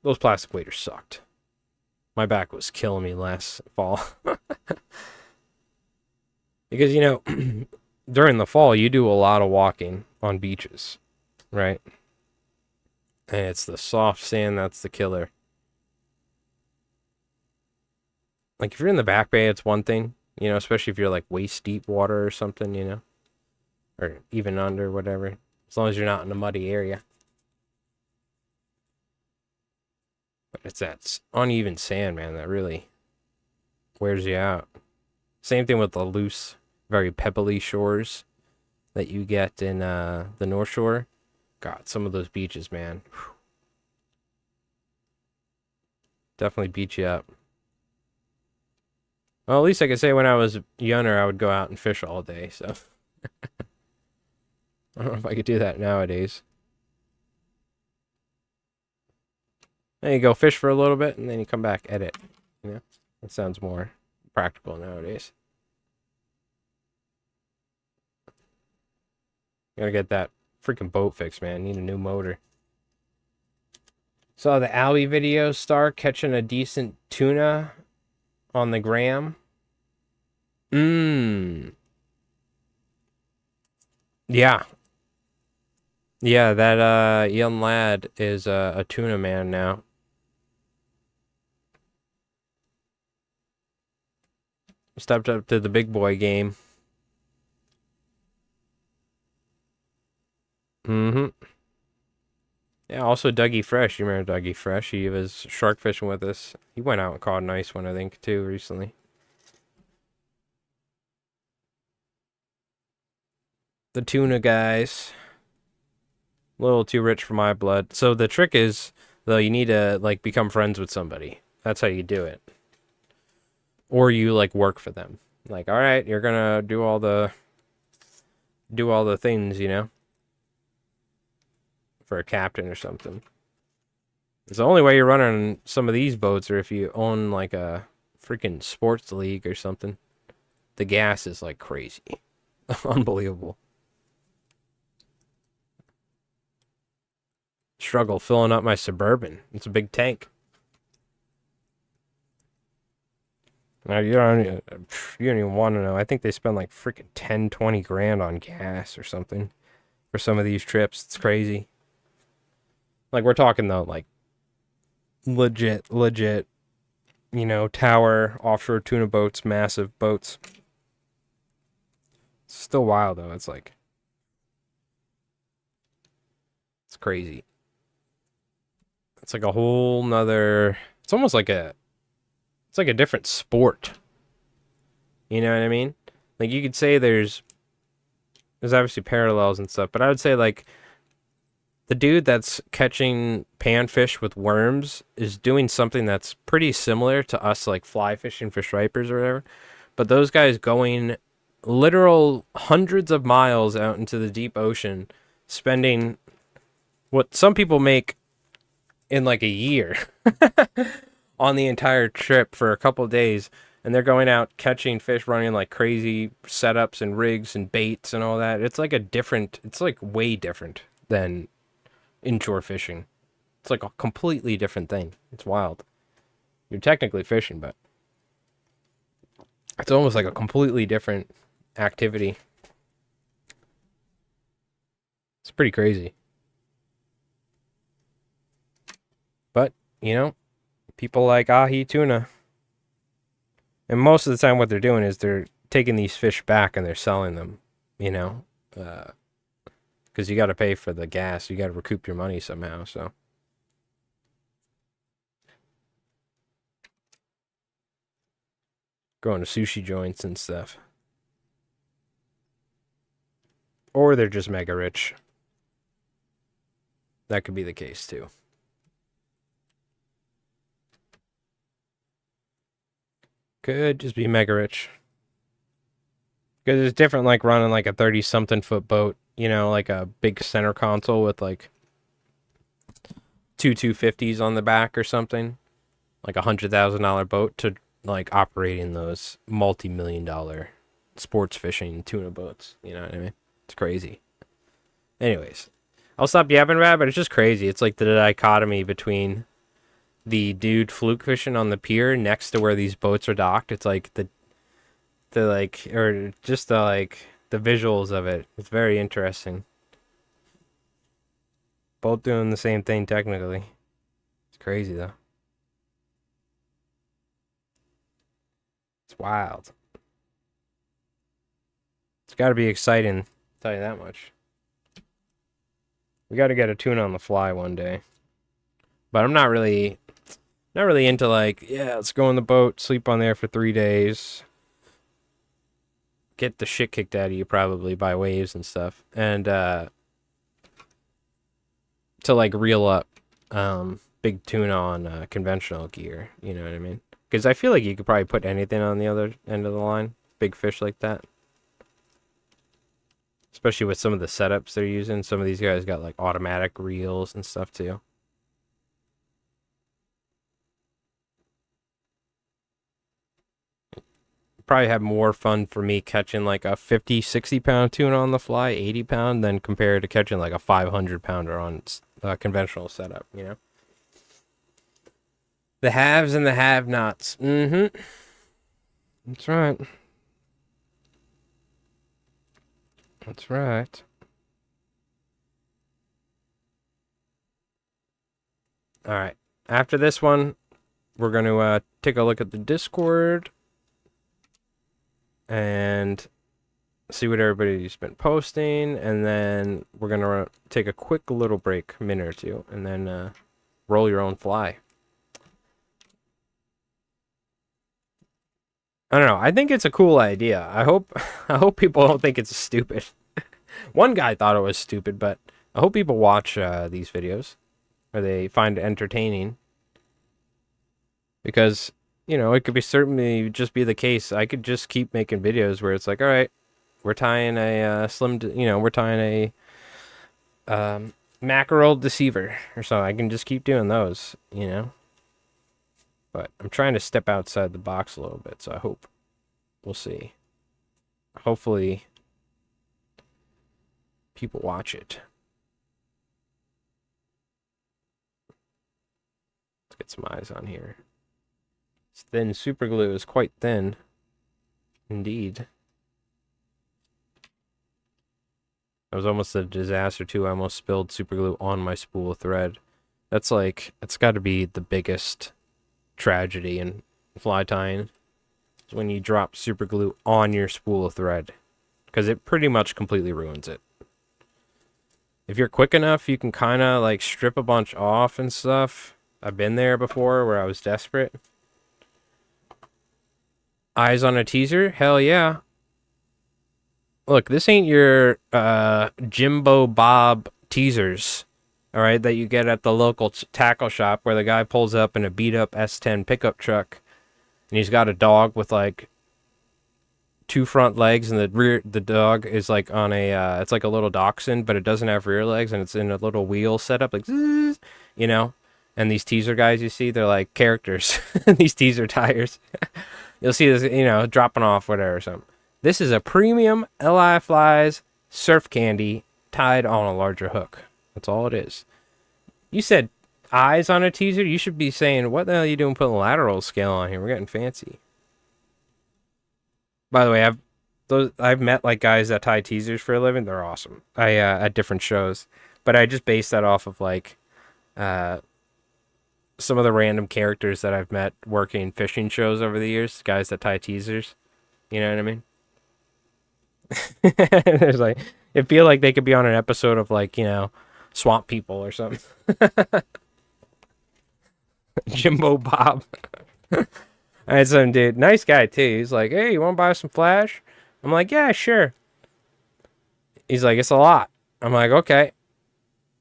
those plastic waders sucked. My back was killing me last fall. Because, you know, during the fall, you do a lot of walking on beaches, right? And it's the soft sand that's the killer. Like, if you're in the back bay, it's one thing, you know, especially if you're like waist deep water or something, you know, or even under, whatever. As long as you're not in a muddy area. But it's that uneven sand, man, that really wears you out. Same thing with the loose, very pebbly shores that you get in the North Shore. God, some of those beaches, man. Whew. Definitely beat you up. Well, at least I could say when I was younger, I would go out and fish all day, so. I don't know if I could do that nowadays. Then you go fish for a little bit, and then you come back, edit. You know? That sounds more practical nowadays. Gotta get that freaking boat fixed, man. Need a new motor. Saw the Albie video star catching a decent tuna on the gram. Yeah. Yeah, that young lad is a tuna man now. Stepped up to the big boy game. Mm-hmm. Yeah, also Dougie Fresh. You remember Dougie Fresh? He was shark fishing with us. He went out and caught a nice one, I think, too, recently. The tuna guys. A little too rich for my blood. So the trick is, though, you need to, like, become friends with somebody. That's how you do it. Or you, like, work for them. Like, all right, you're gonna do all the things, you know? For a captain or something. It's the only way you're running some of these boats, or if you own, like, a freaking sports league or something. The gas is, like, crazy. Unbelievable. Struggle filling up my Suburban. It's a big tank. Now, you don't even want to know. I think they spend like freaking 10, 20 grand on gas or something for some of these trips. It's crazy. Like, we're talking, though, like, legit, you know, tower, offshore tuna boats, massive boats. It's still wild, though. It's like, it's crazy. It's like a whole nother, it's almost like it's like a different sport. You know what I mean? Like, you could say there's obviously parallels and stuff, but I would say, like, the dude that's catching panfish with worms is doing something that's pretty similar to us, like fly fishing for stripers or whatever. But those guys going literal hundreds of miles out into the deep ocean, spending what some people make in like a year on the entire trip for a couple of days, and they're going out catching fish, running like crazy setups and rigs and baits and all that. It's like it's like way different than inshore fishing. It's like a completely different thing. It's wild. You're technically fishing, but it's almost like a completely different activity. It's pretty crazy. But, you know, people like ahi tuna. And most of the time what they're doing is they're taking these fish back and they're selling them, you know? Because you got to pay for the gas. You got to recoup your money somehow, so. Going to sushi joints and stuff. Or they're just mega rich. That could be the case, too. Could just be mega rich. Because it's different, like, running, like, a 30-something foot boat. You know, like a big center console with, like, two 250s on the back or something. Like a $100,000 boat to, like, operating those multi-million-dollar sports fishing tuna boats. You know what I mean? It's crazy. Anyways, I'll stop yapping about it, but it's just crazy. It's like the dichotomy between the dude fluke fishing on the pier next to where these boats are docked. It's like the like, or just the, like, the visuals of it. It's very interesting. Both doing the same thing technically. It's crazy though. It's wild. It's got to be exciting Tell you that much. We got to get a tuna on the fly one day. But I'm not really into like, yeah, let's go on the boat, sleep on there for 3 days, get the shit kicked out of you probably by waves and stuff, and to like reel up big tuna on conventional gear. You know what I mean? Because I feel like you could probably put anything on the other end of the line, big fish like that. Especially with some of the setups they're using. Some of these guys got like automatic reels and stuff too. Probably have more fun for me catching like a 50, 60 pound tuna on the fly, 80 pound, than compared to catching like a 500 pounder on conventional setup, you know? The haves and the have-nots. Mm-hmm. That's right. That's right. All right. After this one, we're going to take a look at the Discord and see what everybody's been posting, and then we're going to take a quick little break, a minute or two, and then roll your own fly. I don't know. I think it's a cool idea. I hope people don't think it's stupid. One guy thought it was stupid, but I hope people watch these videos, or they find it entertaining. Because, you know, it could be certainly just be the case. I could just keep making videos where it's like, all right, we're tying a we're tying a mackerel deceiver or so. I can just keep doing those, you know. But I'm trying to step outside the box a little bit, so I hope we'll see. Hopefully people watch it. Let's get some eyes on here. It's thin. Super glue is quite thin. Indeed. That was almost a disaster too. I almost spilled super glue on my spool of thread. That's like, it's got to be the biggest tragedy in fly tying. Is when you drop super glue on your spool of thread. Because it pretty much completely ruins it. If you're quick enough, you can kind of like strip a bunch off and stuff. I've been there before where I was desperate. Eyes on a teaser? Hell yeah. Look, this ain't your Jimbo Bob teasers, all right, that you get at the local tackle shop where the guy pulls up in a beat-up S10 pickup truck, and he's got a dog with, like, 2 front legs, and the dog is, like, on a, it's like a little dachshund, but it doesn't have rear legs, and it's in a little wheel setup, like, zzz, you know? And these teaser guys you see, they're like characters, these teaser tires. You'll see this, you know, dropping off, whatever, or something. This is a premium Li Flies surf candy tied on a larger hook. That's all it is. You said eyes on a teaser? You should be saying, what the hell are you doing putting lateral scale on here? We're getting fancy. By the way, I've met like guys that tie teasers for a living. They're awesome. At different shows. But I just based that off of like some of the random characters that I've met working fishing shows over the years. Guys that tie teasers. You know what I mean? There's like, it feel like they could be on an episode of like, you know, Swamp People or something. Jimbo Bob. I had some dude, nice guy too. He's like, hey, you want to buy some flash? I'm like, yeah, sure. He's like, it's a lot. I'm like, okay.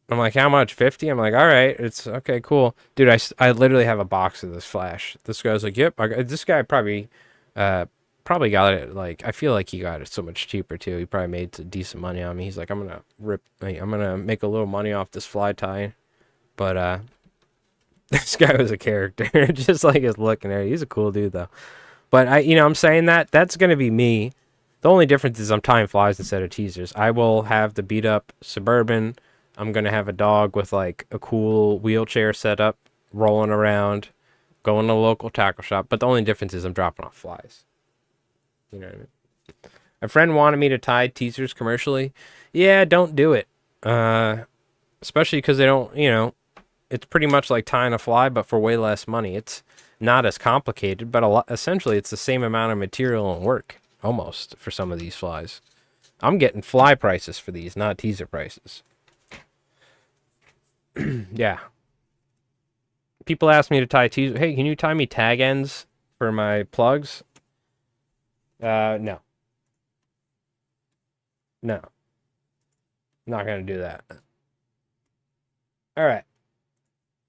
I'm like, how much? 50? I'm like, all right. It's okay, cool. Dude, I literally have a box of this flash. This guy's like, yep. This guy probably got it, like, I feel like he got it so much cheaper too. He probably made some decent money on me. He's like, I'm gonna make a little money off this fly tie. But this guy was a character. Just like his look and everything. He's a cool dude though. But I'm saying that's gonna be me. The only difference is I'm tying flies instead of teasers. I will have the beat up Suburban. I'm gonna have a dog with like a cool wheelchair setup, rolling around, going to a local tackle shop. But the only difference is I'm dropping off flies. You know what I mean? A friend wanted me to tie teasers commercially. Yeah, don't do it. Especially because they don't, it's pretty much like tying a fly, but for way less money. It's not as complicated, but essentially it's the same amount of material and work, almost, for some of these flies. I'm getting fly prices for these, not teaser prices. Yeah. People ask me to tie teaser. Hey, can you tie me tag ends for my plugs? No. No. Not going to do that. All right.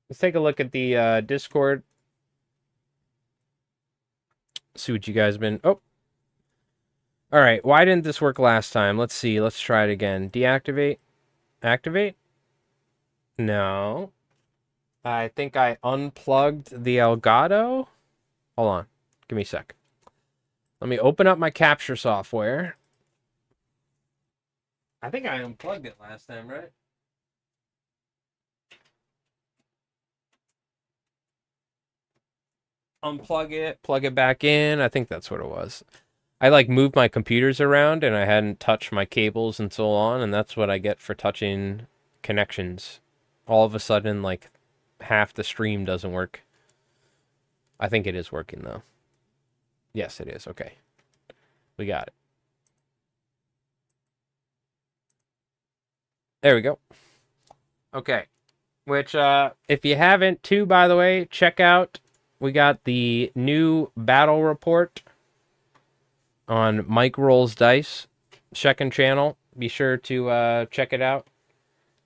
Let's take a look at the Discord. See what you guys been... Oh. All right. Why didn't this work last time? Let's see. Let's try it again. Deactivate. Activate? No. I think I unplugged the Elgato. Hold on. Give me a sec. Let me open up my capture software. I think I unplugged it last time, right? Unplug it, plug it back in. I think that's what it was. I like moved my computers around and I hadn't touched my cables and so on, and that's what I get for touching connections. All of a sudden, like, half the stream doesn't work. I think it is working, though. Yes, it is. Okay. We got it. There we go. Okay. Which, if you haven't, too, by the way, check out. We got the new battle report on Mike Rolls Dice, second channel. Be sure to check it out.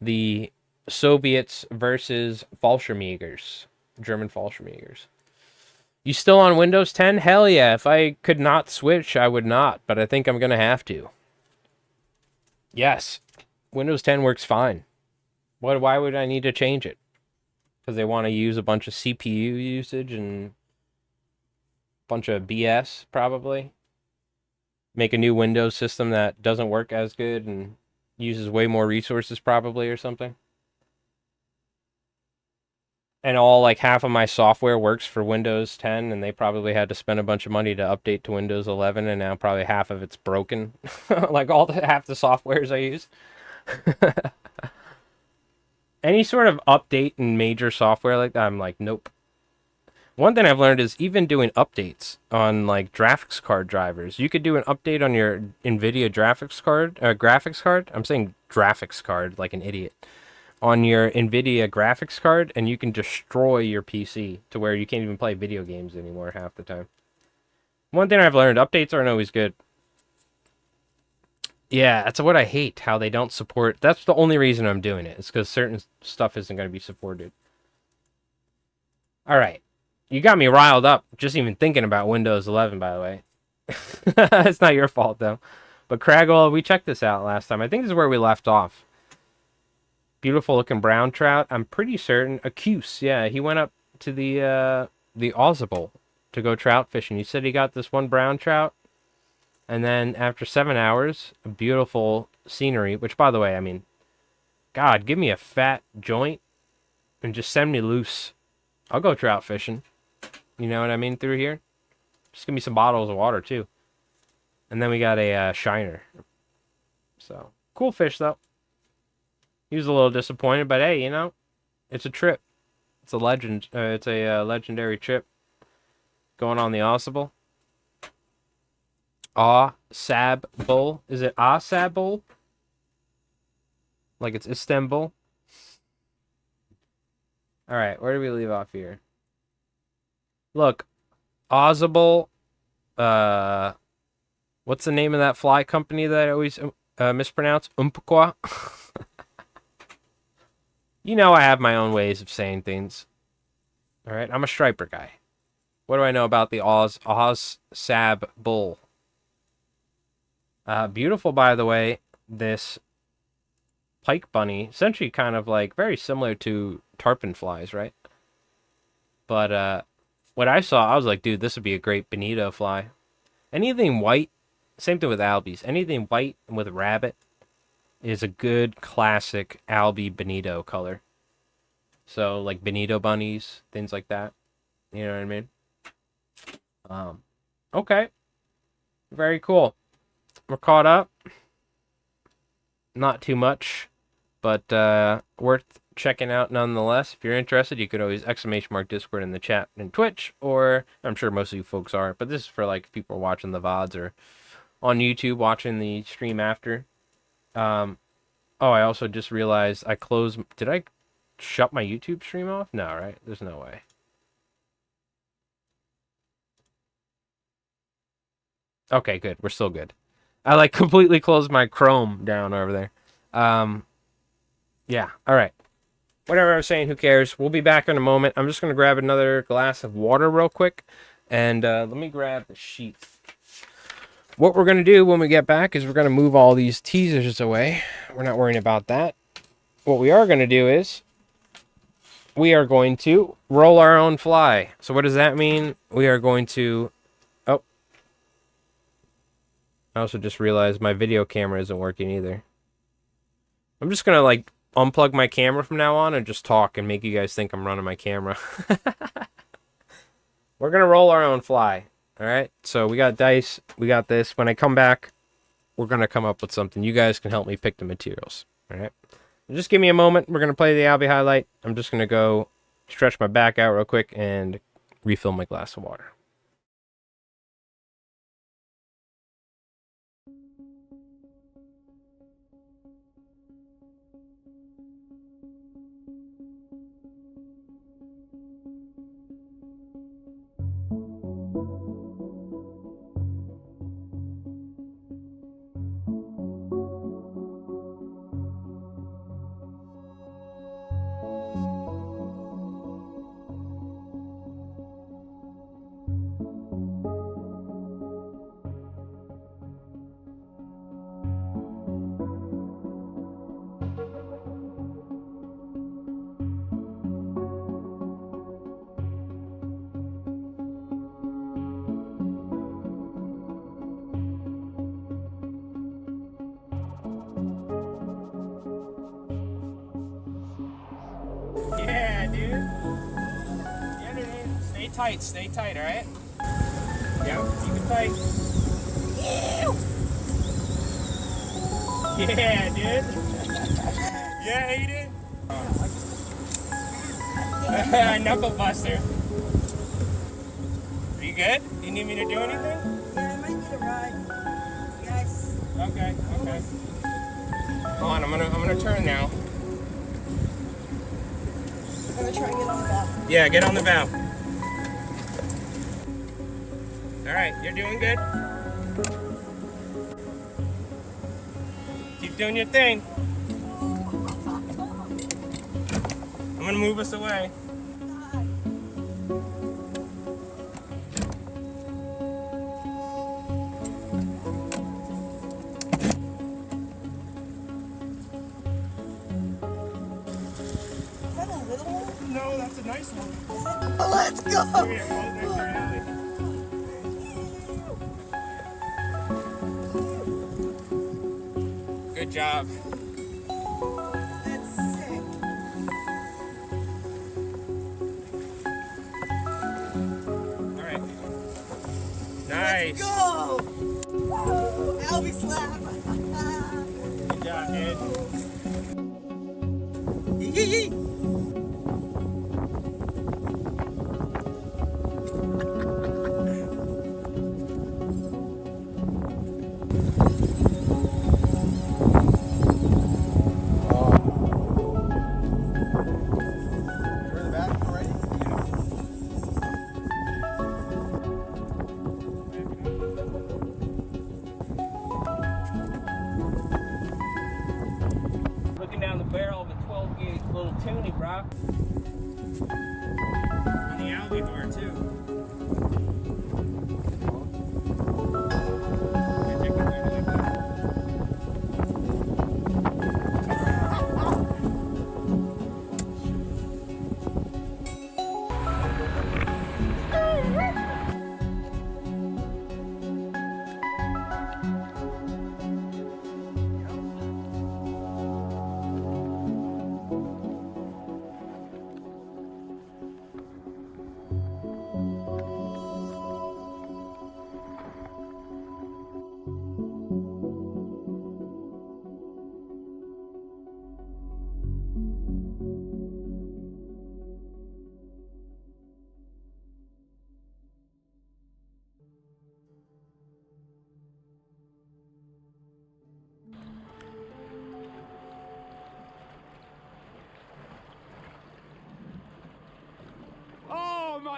The Soviets versus Fallschirmjägers, German Fallschirmjägers. You still on Windows 10? Hell yeah. If I could not switch, I would not, but I think I'm going to have to. Yes. Windows 10 works fine. Why would I need to change it? Because they want to use a bunch of CPU usage and a bunch of BS, probably. Make a new Windows system that doesn't work as good and uses way more resources, probably, or something. And all, like, half of my software works for Windows 10, and they probably had to spend a bunch of money to update to Windows 11, and now probably half of it's broken. Like, half the softwares I use. Any sort of update in major software like that, I'm like, nope. One thing I've learned is even doing updates on, like, graphics card drivers. You could do an update on your NVIDIA graphics card. I'm saying graphics card like an idiot. On your NVIDIA graphics card, and you can destroy your PC to where you can't even play video games anymore half the time. One thing I've learned, updates aren't always good. Yeah, that's what I hate, how they don't support... That's the only reason I'm doing it. It's because certain stuff isn't going to be supported. Alright. You got me riled up just even thinking about Windows 11, by the way. It's not your fault, though. But Craggle, we checked this out last time. I think this is where we left off. Beautiful looking brown trout. I'm pretty certain. Accuse, yeah. He went up to the Ausable to go trout fishing. He said he got this one brown trout. And then after 7 hours, a beautiful scenery, which, by the way, I mean, God, give me a fat joint and just send me loose. I'll go trout fishing. You know what I mean, through here? Just give me some bottles of water, too. And then we got a shiner. So, cool fish, though. He was a little disappointed, but hey, you know, it's a trip. It's a legend. It's a legendary trip going on the Ausable. Sab-Bul. Is it Sab-Bul? Like it's Istanbul? Alright, where do we leave off here? Look, Ausable. What's the name of that fly company that I always mispronounce? Umpqua? You know I have my own ways of saying things. Alright, I'm a striper guy. What do I know about the Sab-Bul? Beautiful, by the way, this pike bunny. Essentially kind of like very similar to tarpon flies, right? But what I saw, I was like, dude, this would be a great bonito fly. Anything white, same thing with albies. Anything white with rabbit is a good classic albie bonito color. So like bonito bunnies, things like that. You know what I mean? Okay. Very cool. We're caught up. Not too much, but worth checking out nonetheless. If you're interested, you could always !Discord in the chat and Twitch, or I'm sure most of you folks are, but this is for like people watching the VODs or on YouTube watching the stream after. Oh, I also just realized I closed. Did I shut my YouTube stream off? No, right? There's no way. Okay, good. We're still good. I like completely closed my Chrome down over there. Yeah. All right. Whatever I was saying, who cares? We'll be back in a moment. I'm just going to grab another glass of water real quick. And let me grab the sheet. What we're going to do when we get back is we're going to move all these teasers away. We're not worrying about that. What we are going to do is we are going to roll our own fly. So what does that mean? We are going to... Oh. I also just realized my video camera isn't working either. I'm just going to like unplug my camera from now on and just talk and make you guys think I'm running my camera. We're going to roll our own fly. All right. So we got dice. We got this. When I come back, we're going to come up with something. You guys can help me pick the materials. All right. Just give me a moment. We're going to play the Albie highlight. I'm just going to go stretch my back out real quick and refill my glass of water. Yeah, dude. Yeah, dude. Stay tight, alright? Yeah, keep it tight. Yeah, dude. Yeah, Aiden. Knuckle buster. Are you good? Do you need me to do anything? Yeah, I might need a ride. Yes. Okay. Hold on, I'm gonna turn now. I'm gonna try and get on the bow. Yeah, get on the bow. Alright, you're doing good. Keep doing your thing. I'm gonna move us away. Is that a little one? No, that's a nice one. Oh, let's go! Come here, hold next to your alley. Good job. That's sick. Alright. Nice. Let's go! Woo! Albie slap! Good job, dude. Yee! Looking down the barrel of a 12 gauge little tuny, bro. On the alligator too.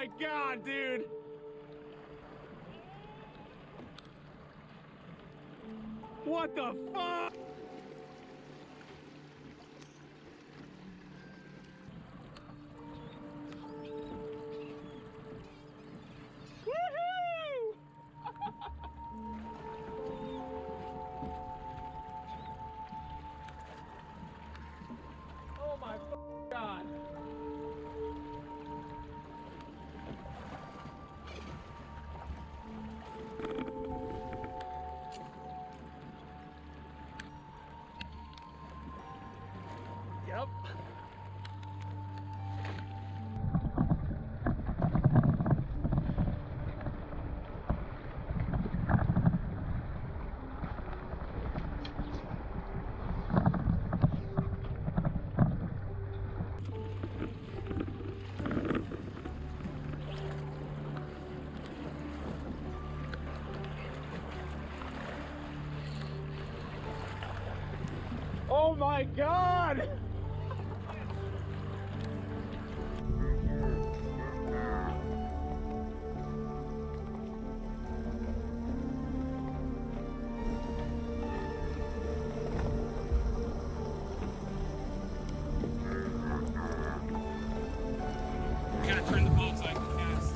my god, dude! What the fuck? Woohoo! Oh my god. Yep. Oh my god! I gotta turn the boat so I can cast.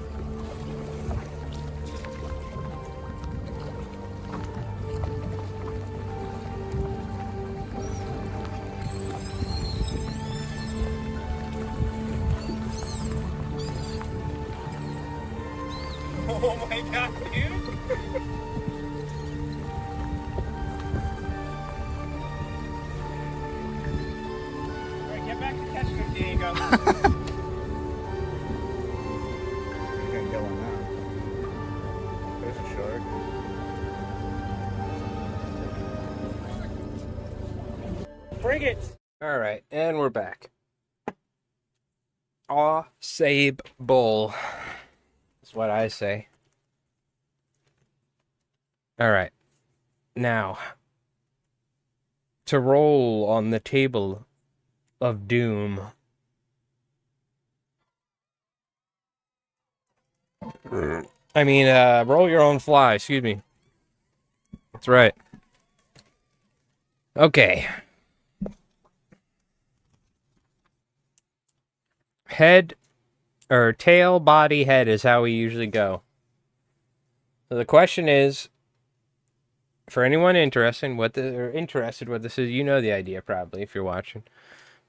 Oh my god, dude! Alright, get back to catch 50, there you go. You can't get one now. There's a shark. Bring it! All right, and we're back. Aw, save bull. That's what I say. All right. Now, to roll on the table of doom. I mean, roll your own fly, excuse me. That's right. Okay. Head, or tail, body, head is how we usually go. So the question is, for anyone interested what this is, you know the idea probably if you're watching.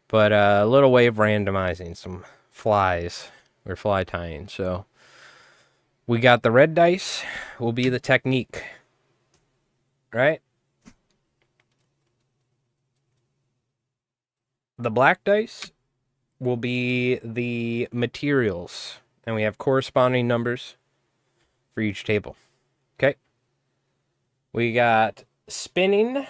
But a little way of randomizing some flies or fly tying. So we got the red dice will be the technique, right? The black dice will be the materials, and we have corresponding numbers for each table. Okay. We got spinning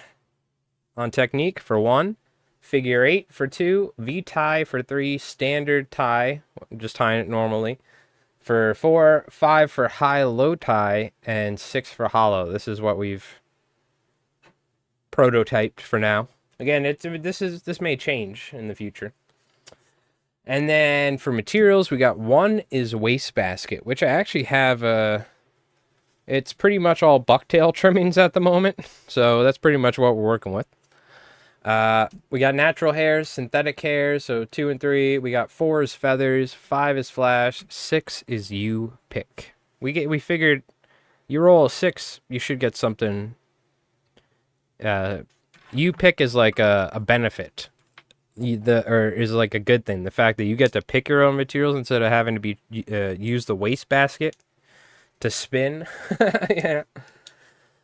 on technique for 1, figure 8 for 2, V-tie for 3, standard tie, just tying it normally, for 4, 5 for high-low tie, and 6 for hollow. This is what we've prototyped for now. Again, this may change in the future. And then for materials, we got 1 is wastebasket, which I actually have it's pretty much all bucktail trimmings at the moment. So that's pretty much what we're working with. We got natural hairs, synthetic hairs, so 2 and 3. We got 4 is feathers, 5 is flash, 6 is you pick. We figured you roll a 6, you should get something. You pick is like a benefit. Or is like a good thing. The fact that you get to pick your own materials instead of having to be use the wastebasket to spin. Yeah.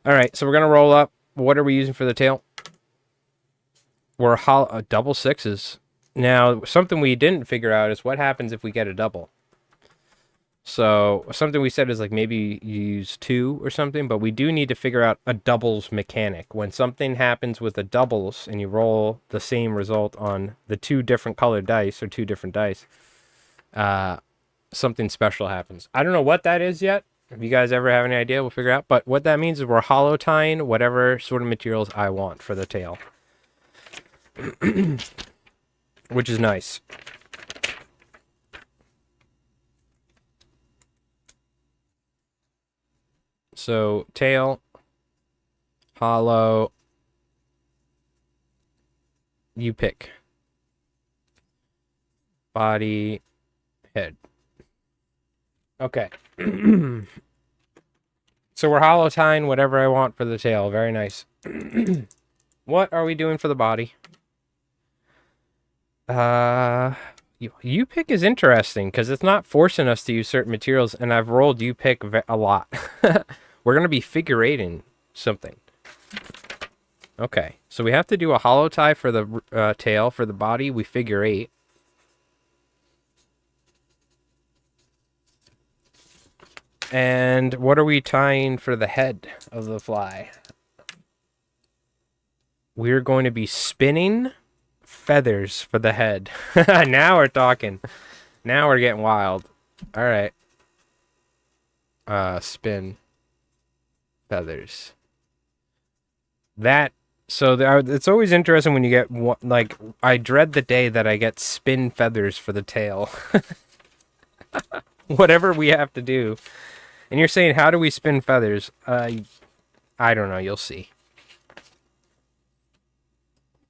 All right, so we're gonna roll up. What are we using for the tail? We're double 6s. Now, something we didn't figure out is what happens if we get a double. So something we said is like maybe you use 2 or something, but we do need to figure out a doubles mechanic. When something happens with the doubles and you roll the same result on the 2 different colored dice or 2 different dice, something special happens. I don't know what that is yet. If you guys ever have any idea, we'll figure out. But what that means is we're hollow tying whatever sort of materials I want for the tail. Which is nice. So tail, hollow, you pick. Body, head. Okay. So we're hollow tying whatever I want for the tail. Very nice. What are we doing for the body? You pick is interesting because it's not forcing us to use certain materials, and I've rolled you pick a lot. We're gonna be figure eighting something. Okay, so we have to do a hollow tie for the tail. For the body, we figure eight. And what are we tying for the head of the fly? We're going to be spinning feathers for the head. Now we're talking. Now we're getting wild. All right. Spin feathers. It's always interesting when you get like, I dread the day that I get spin feathers for the tail. Whatever we have to do. And you're saying, how do we spin feathers? I don't know. You'll see.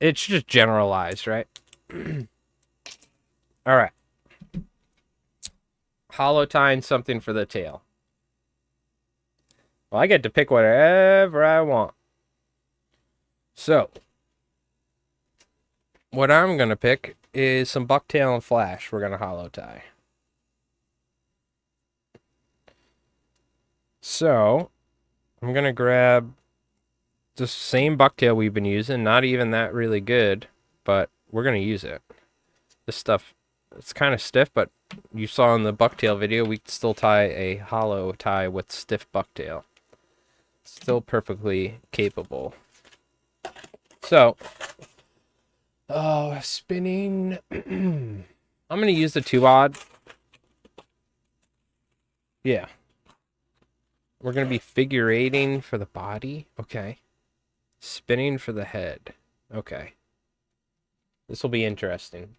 It's just generalized, right? All right. Hollow tying something for the tail. Well, I get to pick whatever I want. So, what I'm going to pick is some bucktail and flash we're going to hollow tie. So, I'm going to grab the same bucktail we've been using. Not even that really good, but we're going to use it. This stuff, it's kind of stiff, but you saw in the bucktail video, we can still tie a hollow tie with stiff bucktail. Still perfectly capable. So, spinning. I'm going to use the 2-aught. Yeah. We're going to be figure eighting for the body. Okay. Spinning for the head. Okay. This will be interesting.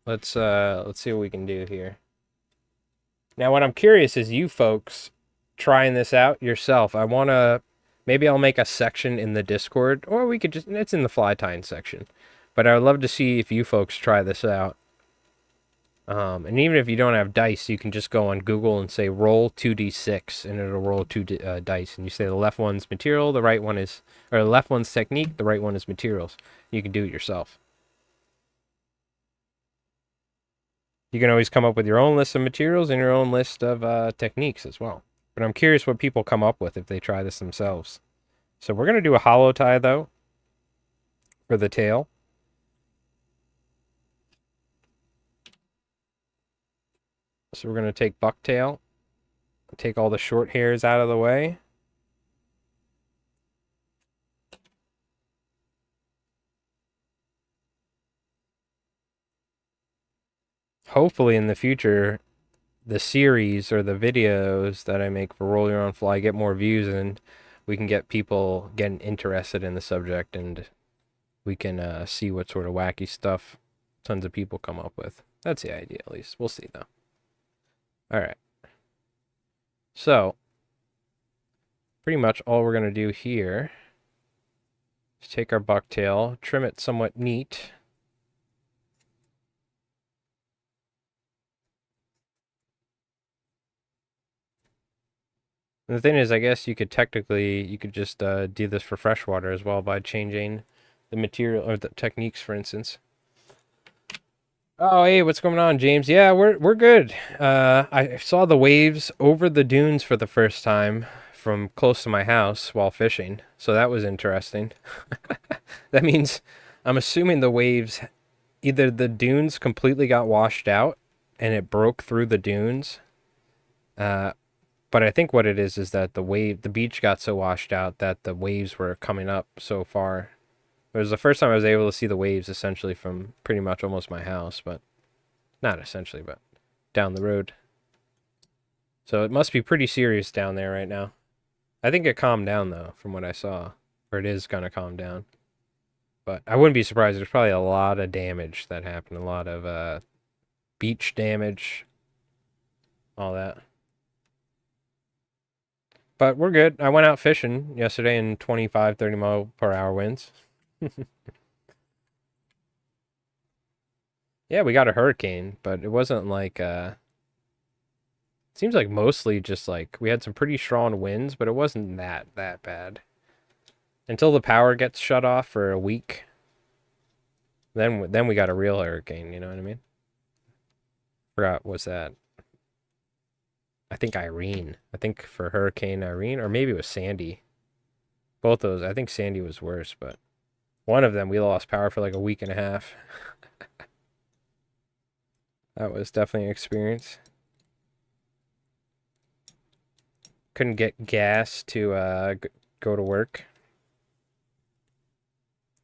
Let's see what we can do here. Now, what I'm curious is you folks trying this out yourself. Maybe I'll make a section in the Discord, or we could just, it's in the fly tying section. But I would love to see if you folks try this out. And even if you don't have dice, you can just go on Google and say roll 2d6, and it'll roll two dice. And you say the left one's material, the right one is, or the left one's technique, the right one is materials. You can do it yourself. You can always come up with your own list of materials and your own list of techniques as well. But I'm curious what people come up with if they try this themselves. So we're going to do a hollow tie, though, for the tail. So we're going to take bucktail, take all the short hairs out of the way. Hopefully in the future, the series or the videos that I make for Roll Your Own Fly get more views, and we can get people getting interested in the subject, and we can see what sort of wacky stuff tons of people come up with. That's the idea, at least. We'll see, though. All right. So, pretty much all we're going to do here is take our bucktail, trim it somewhat neat. And the thing is, I guess you could just do this for freshwater as well by changing the material or the techniques, for instance. Oh, hey, what's going on, James? Yeah, we're good. I saw the waves over the dunes for the first time from close to my house while fishing, so that was interesting. That means I'm assuming the waves, either the dunes completely got washed out and it broke through the dunes, but I think what it is that the beach got so washed out that the waves were coming up so far. It was the first time I was able to see the waves essentially from pretty much almost my house, but not essentially, but down the road. So it must be pretty serious down there right now. I think it calmed down though, from what I saw, or it is gonna calm down. But I wouldn't be surprised. There's probably a lot of damage that happened, a lot of beach damage, all that. But we're good. I went out fishing yesterday in 25, 30 mile per hour winds. Yeah, we got a hurricane, but it wasn't like seems like mostly just like we had some pretty strong winds, but it wasn't that bad. Until the power gets shut off for a week. Then we got a real hurricane, you know what I mean? Forgot what's that? I think Irene. I think for Hurricane Irene, or maybe it was Sandy. Both those. I think Sandy was worse, but one of them we lost power for like a week and a half. That was definitely an experience. Couldn't get gas to go to work.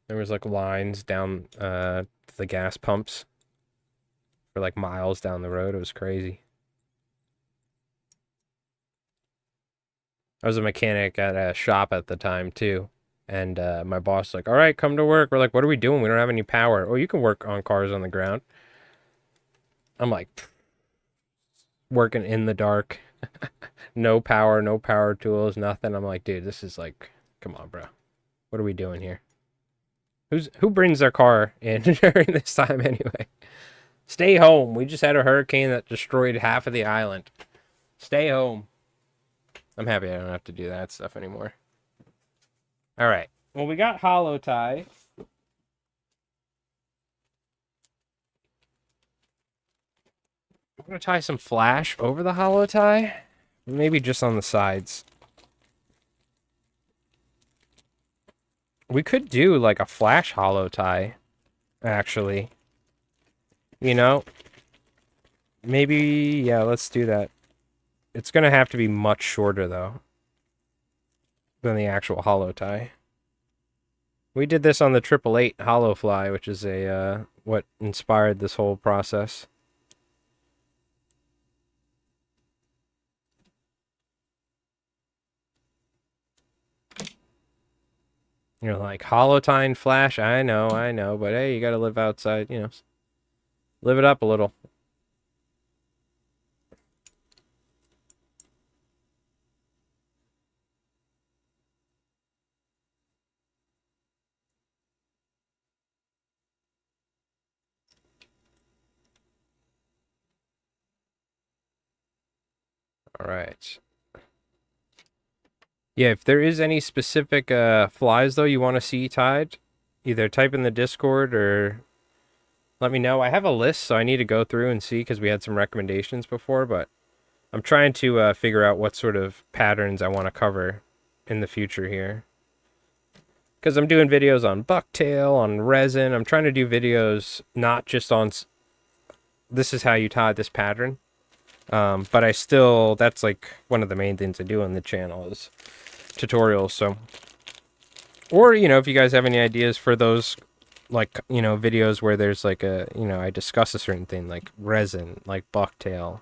There was like lines down the gas pumps for like miles down the road. It was crazy. I was a mechanic at a shop at the time too. And my boss was like, all right, come to work. We're like, what are we doing? We don't have any power. Oh, you can work on cars on the ground. I'm like, working in the dark. No power, no power tools, nothing. I'm like, dude, this is like, come on, bro. What are we doing here? Who brings their car in during this time anyway? Stay home. We just had a hurricane that destroyed half of the island. Stay home. I'm happy I don't have to do that stuff anymore. All right. Well, we got hollow tie. I'm going to tie some flash over the hollow tie. Maybe just on the sides. We could do like a flash hollow tie, actually. You know? Maybe, yeah, let's do that. It's going to have to be much shorter, though, than the actual hollow tie. We did this on the 888 hollow fly, which is a what inspired this whole process. You're like, hollow tie and flash, I know, but hey, you gotta live outside, you know. Live it up a little. All right. Yeah, if there is any specific flies, though, you want to see tied, either type in the Discord or let me know. I have a list, so I need to go through and see because we had some recommendations before, but I'm trying to figure out what sort of patterns I want to cover in the future here. Because I'm doing videos on bucktail, on resin. I'm trying to do videos not just on this is how you tie this pattern. But I still, that's like one of the main things I do on the channel is tutorials. So, or, you know, if you guys have any ideas for those, like, you know, videos where there's like a, you know, I discuss a certain thing like resin, like bucktail,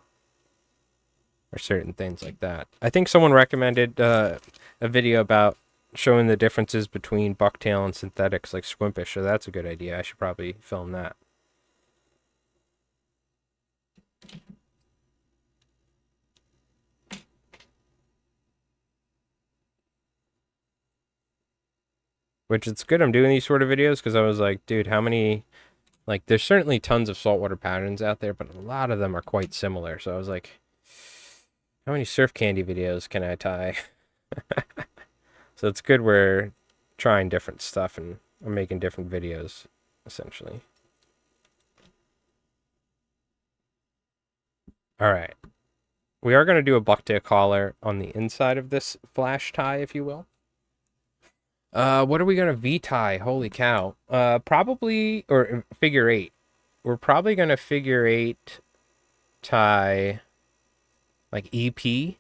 or certain things like that. I think someone recommended a video about showing the differences between bucktail and synthetics like squimpish, so that's a good idea. I should probably film that. Which it's good I'm doing these sort of videos because I was like, dude, how many, like, there's certainly tons of saltwater patterns out there, but a lot of them are quite similar. So I was like, how many surf candy videos can I tie? So it's good we're trying different stuff and I'm making different videos, essentially. All right. We are going to do a bucktail collar on the inside of this flash tie, if you will. What are we gonna V-tie? Holy cow. Probably, or figure eight. We're probably gonna figure eight tie like EP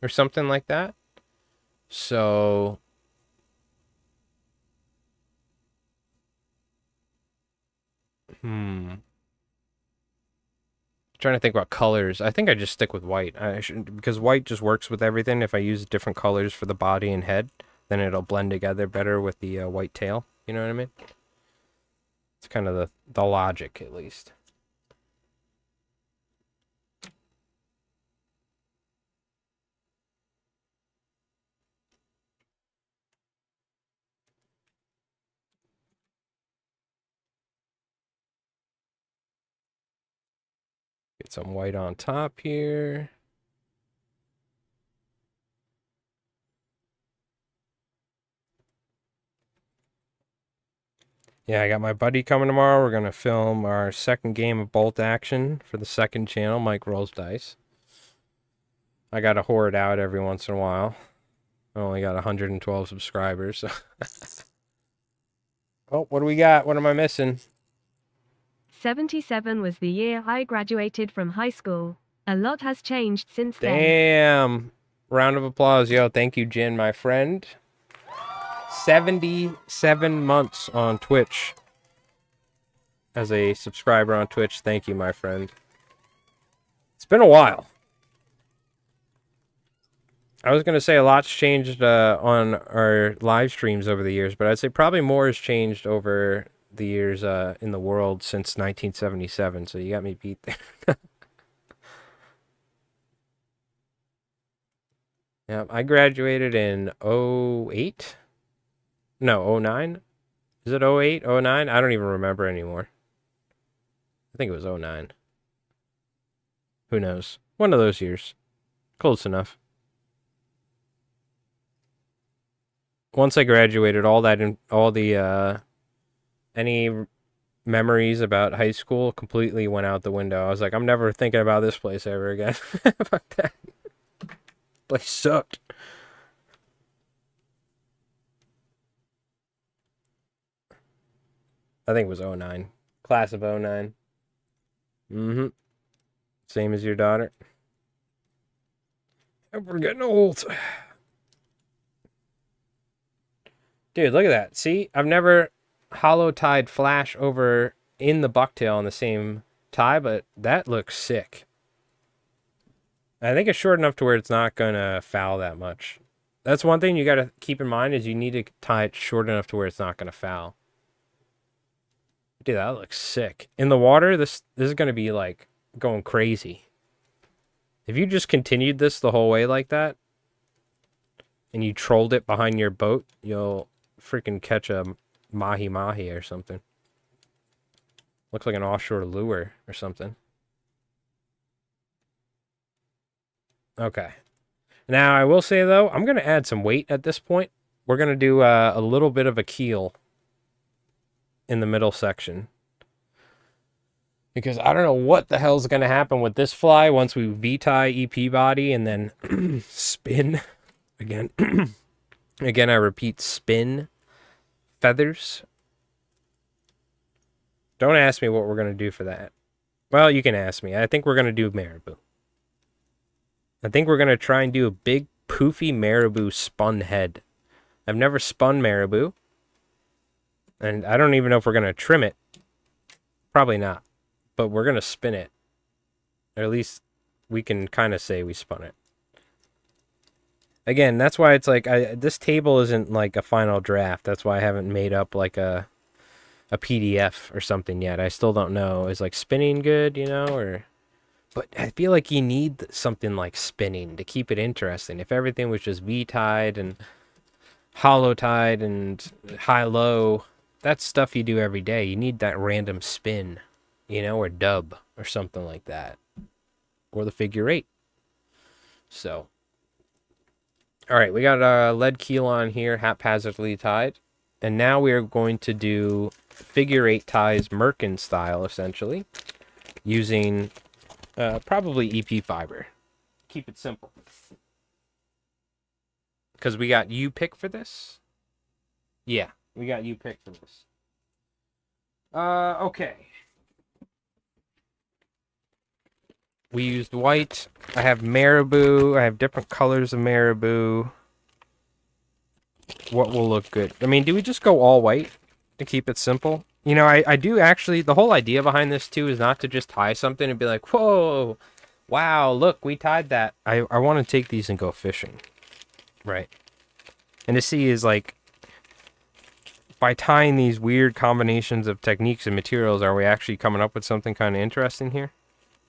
or something like that. So trying to think about colors. I think I just stick with white. I should, because white just works with everything. If I use different colors for the body and head, then it'll blend together better with the white tail. You know what I mean? It's kind of the logic, at least. Get some white on top here. Yeah, I got my buddy coming tomorrow. We're going to film our second game of Bolt Action for the second channel, Mike Rolls Dice. I got to hoard out every once in a while. I only got 112 subscribers. So. Oh, what do we got? What am I missing? 77 was the year I graduated from high school. A lot has changed since then. Damn. Round of applause. Yo, thank you, Jin, my friend. 77 months on Twitch. As a subscriber on Twitch. Thank you, my friend. It's been a while. I was going to say a lot's changed on our live streams over the years, but I'd say probably more has changed over the years in the world since 1977, so you got me beat there. Yeah, I graduated in 08? No, 09? Is it 08, 09? I don't even remember anymore. I think it was 09. Who knows? One of those years. Close enough. Once I graduated, all the any memories about high school completely went out the window. I was like, I'm never thinking about this place ever again. Fuck that. Place sucked. I think it was 09. Class of 09. Mm-hmm. Same as your daughter. And we're getting old. Dude, look at that. See, I've never hollow tied flash over in the bucktail on the same tie, but that looks sick. I think it's short enough to where it's not going to foul that much. That's one thing you got to keep in mind is you need to tie it short enough to where it's not going to foul. Dude, that looks sick. In the water, this is going to be like going crazy. If you just continued this the whole way like that, and you trolled it behind your boat, you'll freaking catch a mahi-mahi or something. Looks like an offshore lure or something. Okay. Now, I will say, though, I'm going to add some weight at this point. We're going to do a little bit of a keel in the middle section. Because I don't know what the hell's going to happen with this fly once we V-tie EP body and then spin again. Again, I repeat, spin feathers. Don't ask me what we're going to do for that. Well, you can ask me. I think we're going to do marabou. I think we're going to try and do a big, poofy marabou spun head. I've never spun marabou. And I don't even know if we're going to trim it. Probably not. But we're going to spin it. Or at least we can kind of say we spun it. Again, that's why it's like, this table isn't like a final draft. That's why I haven't made up like a PDF or something yet. I still don't know. Is like spinning good, you know, or... But I feel like you need something like spinning to keep it interesting. If everything was just V-tied and hollow-tied and high-low, that's stuff you do every day. You need that random spin, you know, or dub or something like that. Or the figure eight. So... All right, we got a lead keel on here, haphazardly tied. And now we are going to do figure eight ties Merkin style, essentially, using probably EP fiber. Keep it simple. Because we got U-pick for this? Yeah, we got U-pick for this. Okay. We used white. I have marabou. I have different colors of marabou. What will look good? I mean, do we just go all white to keep it simple? You know, I do actually... The whole idea behind this, too, is not to just tie something and be like, whoa, wow, look, we tied that. I want to take these and go fishing. Right. And to see is, like, by tying these weird combinations of techniques and materials, are we actually coming up with something kind of interesting here?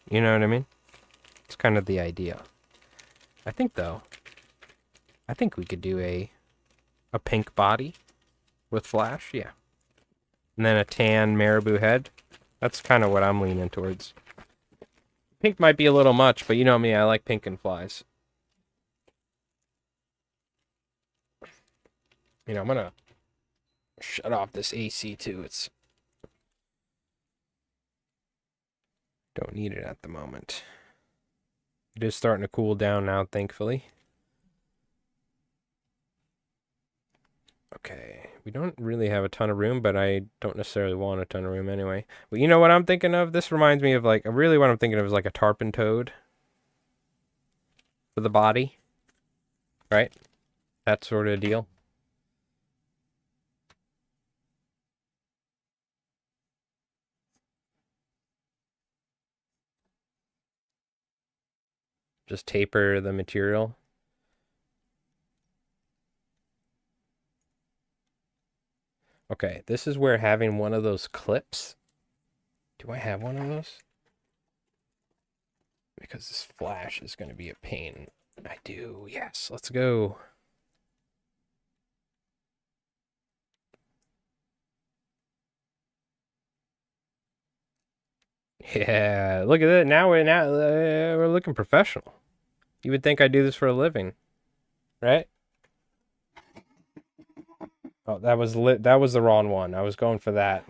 You know what I mean? It's kind of the idea. I think, though, I think we could do a pink body with flash, yeah. And then a tan marabou head. That's kind of what I'm leaning towards. Pink might be a little much, but you know me, I like pink and flies. You know, I'm gonna shut off this AC too. It's don't need it at the moment. It is starting to cool down now, thankfully. Okay, we don't really have a ton of room, but I don't necessarily want a ton of room anyway. But you know what I'm thinking of? This reminds me of like, really what I'm thinking of is like a tarpon toad for the body, right? That sort of deal. Just taper the material. Okay, this is where having one of those clips. Do I have one of those? Because this flash is going to be a pain. I do, yes, let's go. Yeah, look at that. Now we're looking professional. You would think I do this for a living, right? Oh, that was the wrong one. I was going for that.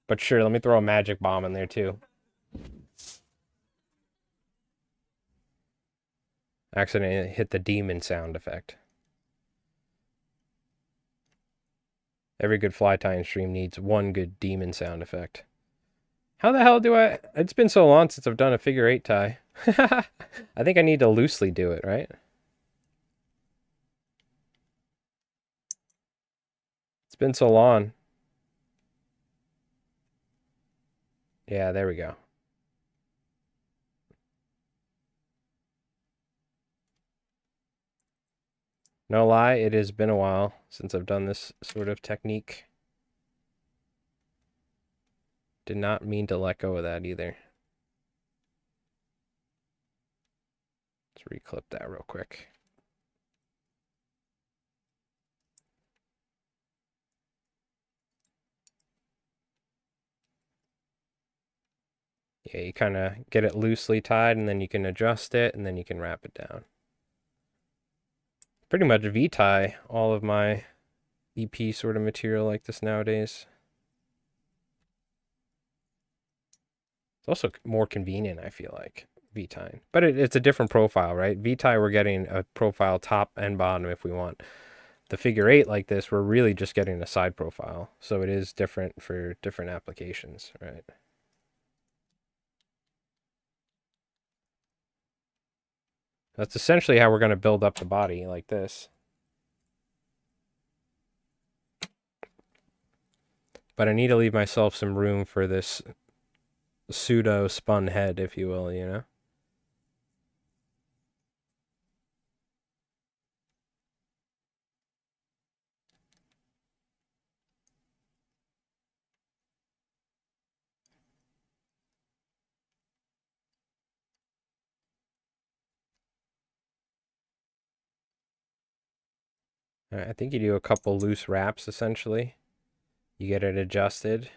But sure, let me throw a magic bomb in there too. Accidentally hit the demon sound effect. Every good fly tying stream needs one good demon sound effect. How the hell do I... It's been so long since I've done a figure 8 tie. I think I need to loosely do it, right? It's been so long. Yeah, there we go. No lie, it has been a while since I've done this sort of technique. Did not mean to let go of that either. Let's reclip that real quick. Yeah, you kind of get it loosely tied, and then you can adjust it, and then you can wrap it down. Pretty much V-tie all of my EP sort of material like this nowadays. It's also more convenient, I feel like, V-tying. But it's a different profile, right? V-tie, we're getting a profile top and bottom if we want. The figure 8 like this, we're really just getting a side profile. So it is different for different applications, right? That's essentially how we're going to build up the body, like this. But I need to leave myself some room for this pseudo spun head, if you will, you know? I think you do a couple loose wraps, essentially. You get it adjusted.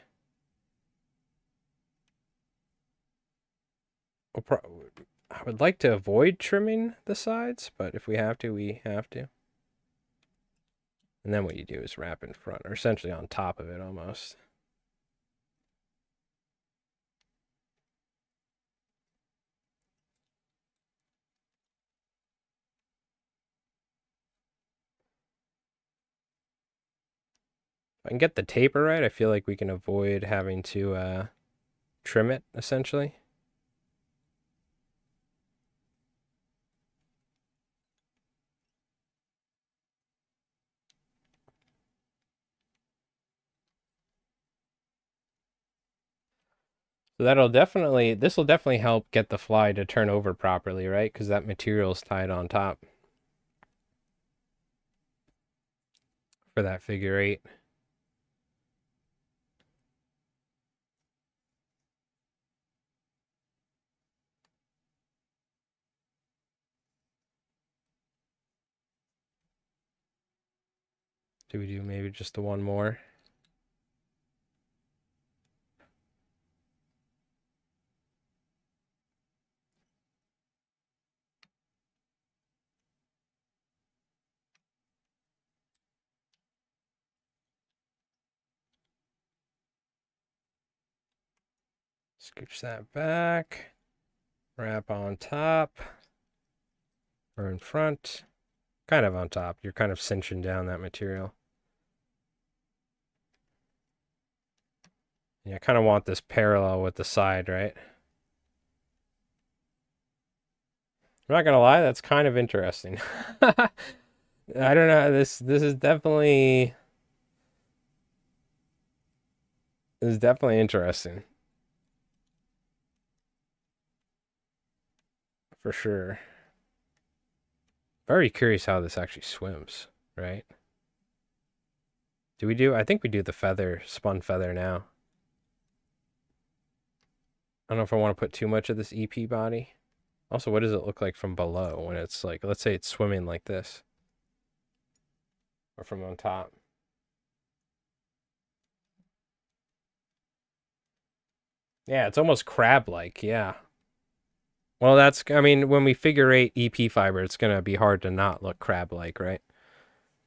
I would like to avoid trimming the sides, but if we have to, we have to. And then what you do is wrap in front, or essentially on top of it almost. If I can get the taper right, I feel like we can avoid having to trim it, essentially. So this will definitely help get the fly to turn over properly, right? Because that material is tied on top for that figure 8. Do we do maybe just the one more? Scooch that back. Wrap on top. Or in front. Kind of on top. You're kind of cinching down that material. Yeah, I kind of want this parallel with the side, right? I'm not gonna lie, that's kind of interesting. I don't know. This is definitely interesting. For sure. Very curious how this actually swims, right? I think we do the feather, spun feather now. I don't know if I want to put too much of this EP body. Also, what does it look like from below when it's like, let's say it's swimming like this? Or from on top? Yeah, it's almost crab-like, yeah. Well, I mean, when we figure eight EP fiber, it's going to be hard to not look crab-like, right?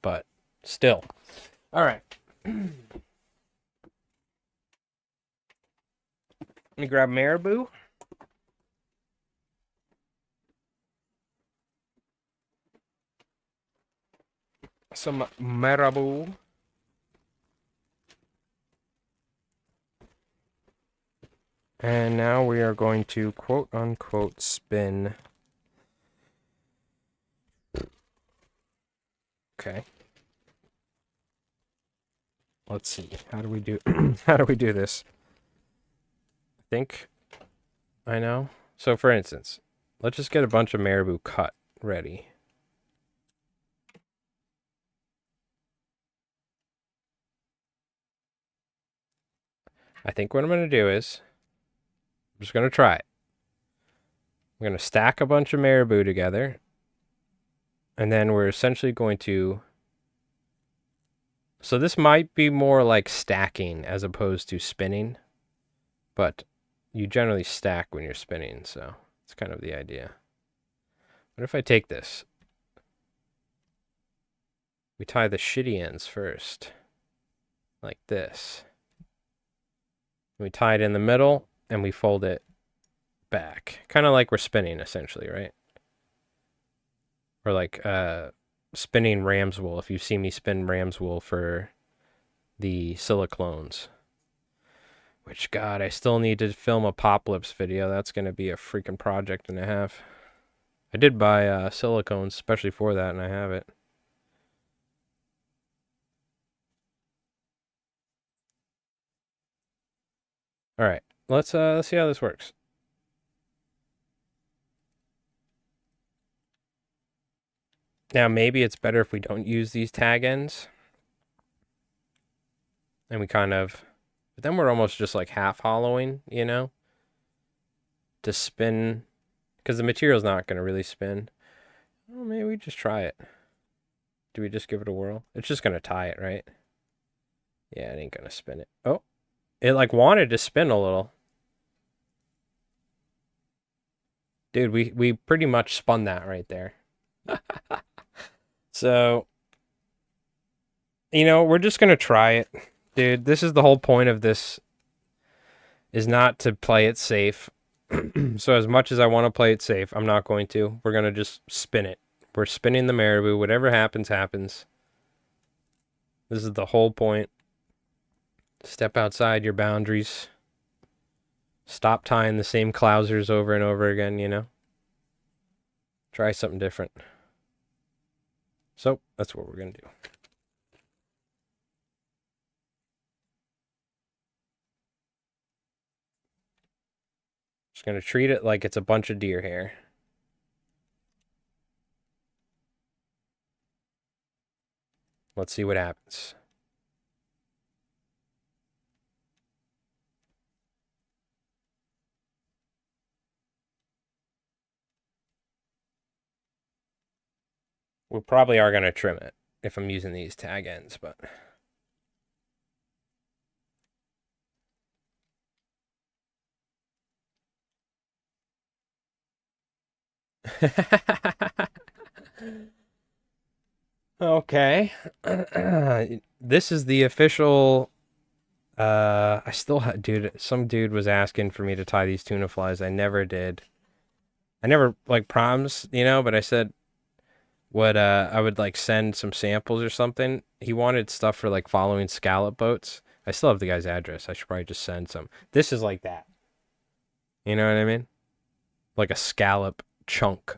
But still. All right. Let me grab marabou. Some marabou. And now we are going to quote unquote spin. Okay. Let's see. How do we do how do we do this? I think I know. So for instance, let's just get a bunch of marabou cut ready. I think what I'm going to do is I'm just going to try it. I'm going to stack a bunch of marabou together. And then we're essentially going to... So this might be more like stacking as opposed to spinning. But you generally stack when you're spinning, so it's kind of the idea. What if I take this? We tie the shitty ends first. Like this. We tie it in the middle, and we fold it back. Kind of like we're spinning, essentially, right? Or like spinning ram's wool, if you've seen me spin ram's wool for the siliclones. Which, God, I still need to film a pop lips video. That's going to be a freaking project and a half. I did buy silicones, especially for that, and I have it. All right, let's see how this works. Now, maybe it's better if we don't use these tag ends. And we kind of... But then we're almost just like half hollowing, you know? To spin... Because the material's not going to really spin. Well, maybe we just try it. Do we just give it a whirl? It's just going to tie it, right? Yeah, it ain't going to spin it. Oh, it like wanted to spin a little. Dude, we pretty much spun that right there. So, you know, we're just going to try it. Dude, this is the whole point of this, is not to play it safe. So as much as I want to play it safe, I'm not going to. We're going to just spin it. We're spinning the marabou. Whatever happens, happens. This is the whole point. Step outside your boundaries. Stop tying the same clousers over and over again, you know? Try something different. So, that's what we're going to do. Just going to treat it like it's a bunch of deer hair. Let's see what happens. We probably are going to trim it if I'm using these tag ends, but... Okay. This is the official I still had, dude, some dude was asking for me to tie these tuna flies. I never did. I never, like, promised, but I said what, I would, like, send some samples or something. He wanted stuff for, like, following scallop boats. I still have the guy's address. I should probably just send some. This is like that. You know what I mean? Like a scallop chunk.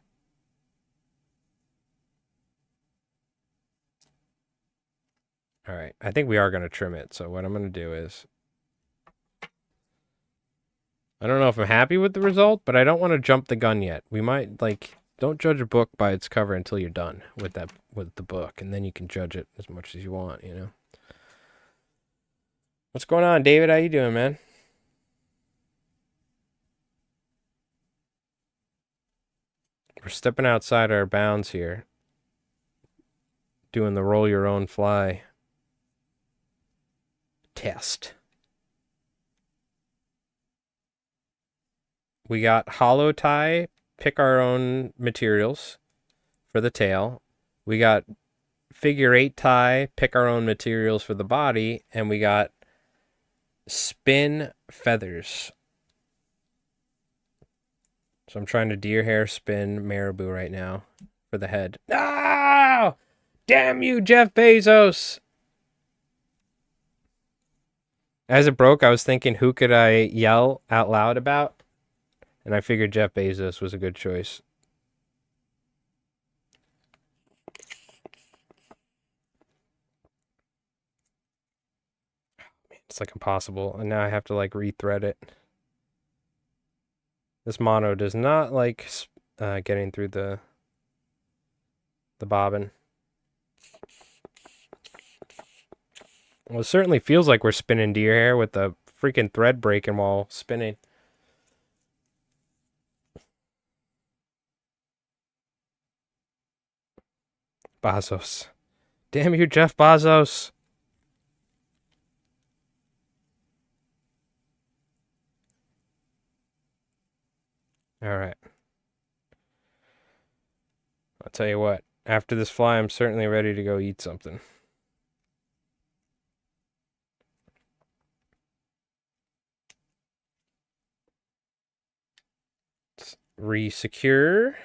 All right. I think we are going to trim it. So what I'm going to do is, I don't know if I'm happy with the result, but I don't want to jump the gun yet. We might, like, don't judge a book by its cover until you're done with the book, and then you can judge it as much as you want, What's going on, David? How you doing, man? We're stepping outside our bounds here. Doing the roll your own fly test. We got hollow tie, pick our own materials for the tail. We got figure 8 tie, pick our own materials for the body, and we got spin feathers. So I'm trying to deer hair spin marabou right now for the head. No! Damn you, Jeff Bezos! As it broke, I was thinking, who could I yell out loud about? And I figured Jeff Bezos was a good choice. It's like impossible. And now I have to like rethread it. This mono does not like getting through the bobbin. Well, it certainly feels like we're spinning deer hair with the freaking thread breaking while spinning. Bezos. Damn you, Jeff Bezos. All right. I'll tell you what. After this fly, I'm certainly ready to go eat something. Let's re-secure.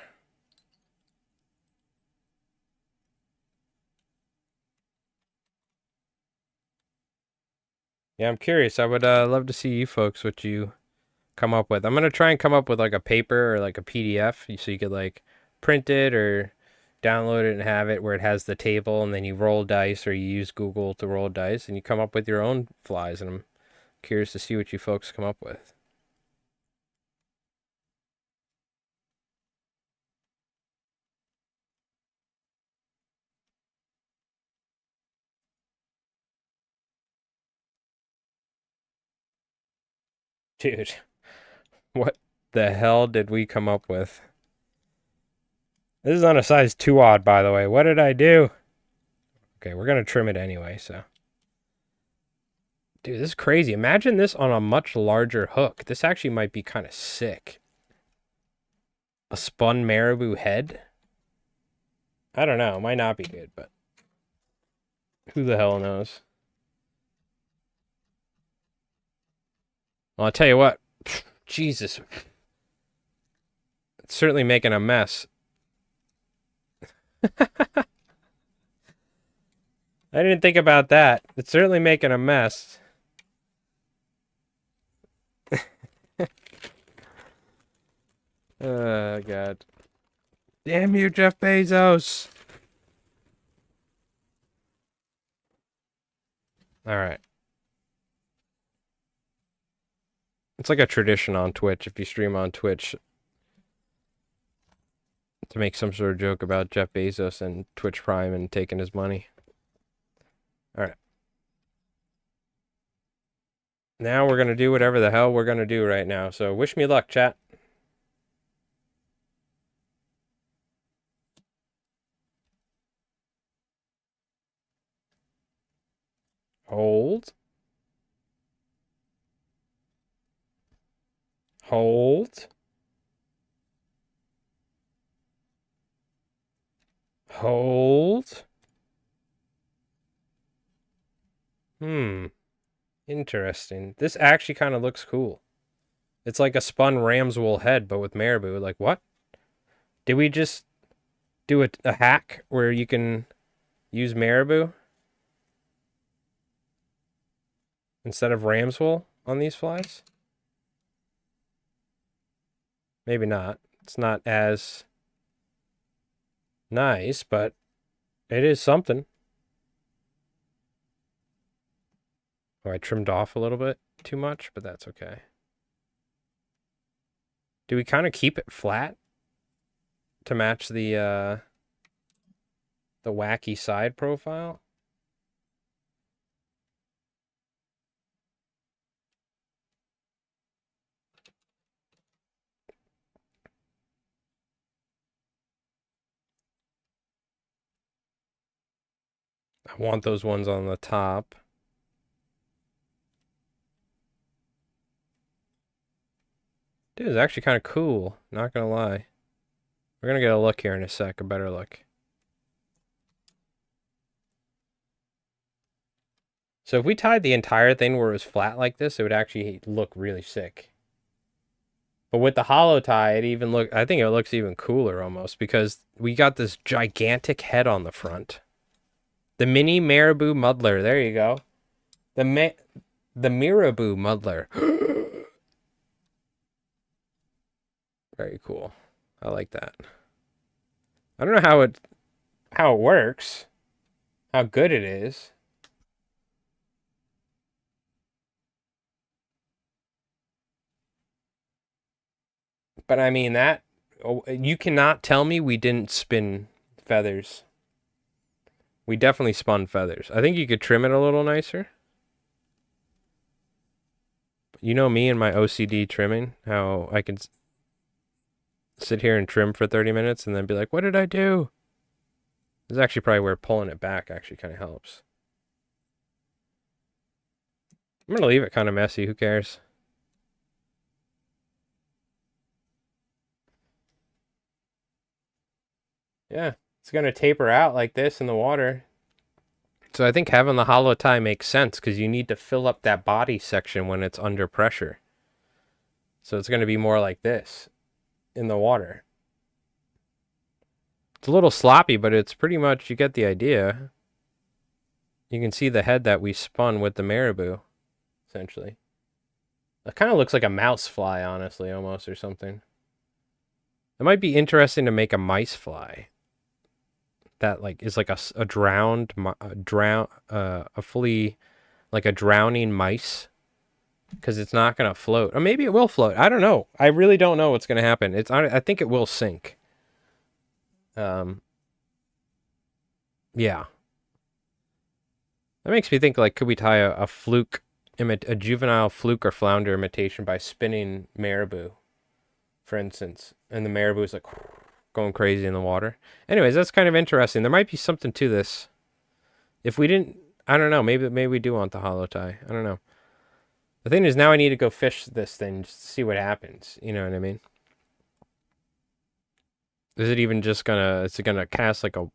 Yeah, I'm curious. I would love to see you folks what you come up with. I'm going to try and come up with like a paper or like a PDF so you could like print it or download it and have it where it has the table and then you roll dice or you use Google to roll dice and you come up with your own flies, and I'm curious to see what you folks come up with. Dude, what the hell did we come up with? This is on a size 2 odd, by the way. What did I do? Okay, we're going to trim it anyway, so. Dude, this is crazy. Imagine this on a much larger hook. This actually might be kind of sick. A spun marabou head? I don't know. It might not be good, but who the hell knows? Well, I'll tell you what. Jesus. It's certainly making a mess. I didn't think about that. It's certainly making a mess. Oh, God. Damn you, Jeff Bezos. All right. It's like a tradition on Twitch. If you stream on Twitch, to make some sort of joke about Jeff Bezos and Twitch Prime and taking his money. All right. Now we're going to do whatever the hell we're going to do right now. So wish me luck, chat. Hold. Hold. Hold. Interesting. This actually kind of looks cool. It's like a spun ram's wool head, but with marabou. Like, what? Did we just do a hack where you can use marabou instead of ram's wool on these flies? Maybe not. It's not as nice, but it is something. Oh, I trimmed off a little bit too much, but that's okay. Do we kind of keep it flat to match the wacky side profile? I want those ones on the top. Dude, it's actually kind of cool. Not gonna lie. We're gonna get a look here in a sec, a better look. So if we tied the entire thing where it was flat like this, it would actually look really sick. But with the hollow tie, I think it looks even cooler almost because we got this gigantic head on the front. The mini marabou muddler. There you go. The marabou muddler. Very cool. I like that. I don't know how it works. How good it is. But I mean you cannot tell me we didn't spin feathers. We definitely spun feathers. I think you could trim it a little nicer. You know me and my OCD trimming, how I can sit here and trim for 30 minutes and then be like, what did I do? This is actually probably where pulling it back actually kind of helps. I'm going to leave it kind of messy. Who cares? Yeah, it's going to taper out like this in the water. So I think having the hollow tie makes sense because you need to fill up that body section when it's under pressure. So it's going to be more like this in the water. It's a little sloppy, but it's pretty much, you get the idea. You can see the head that we spun with the marabou, essentially. It kind of looks like a mouse fly, honestly, almost, or something. It might be interesting to make a mice fly that like is like a fully like a drowning mice, because it's not going to float. Or maybe it will float. I don't know. I really don't know what's going to happen. I think it will sink. Yeah. That makes me think, like, could we tie a juvenile fluke or flounder imitation by spinning marabou, for instance, and the marabou is like going crazy in the water. Anyways, that's kind of interesting. There might be something to this. If we didn't, I don't know. Maybe we do want the hollow tie. I don't know. The thing is, now I need to go fish this thing just to see what happens. You know what I mean? Is it even just gonna? Is it gonna cast like a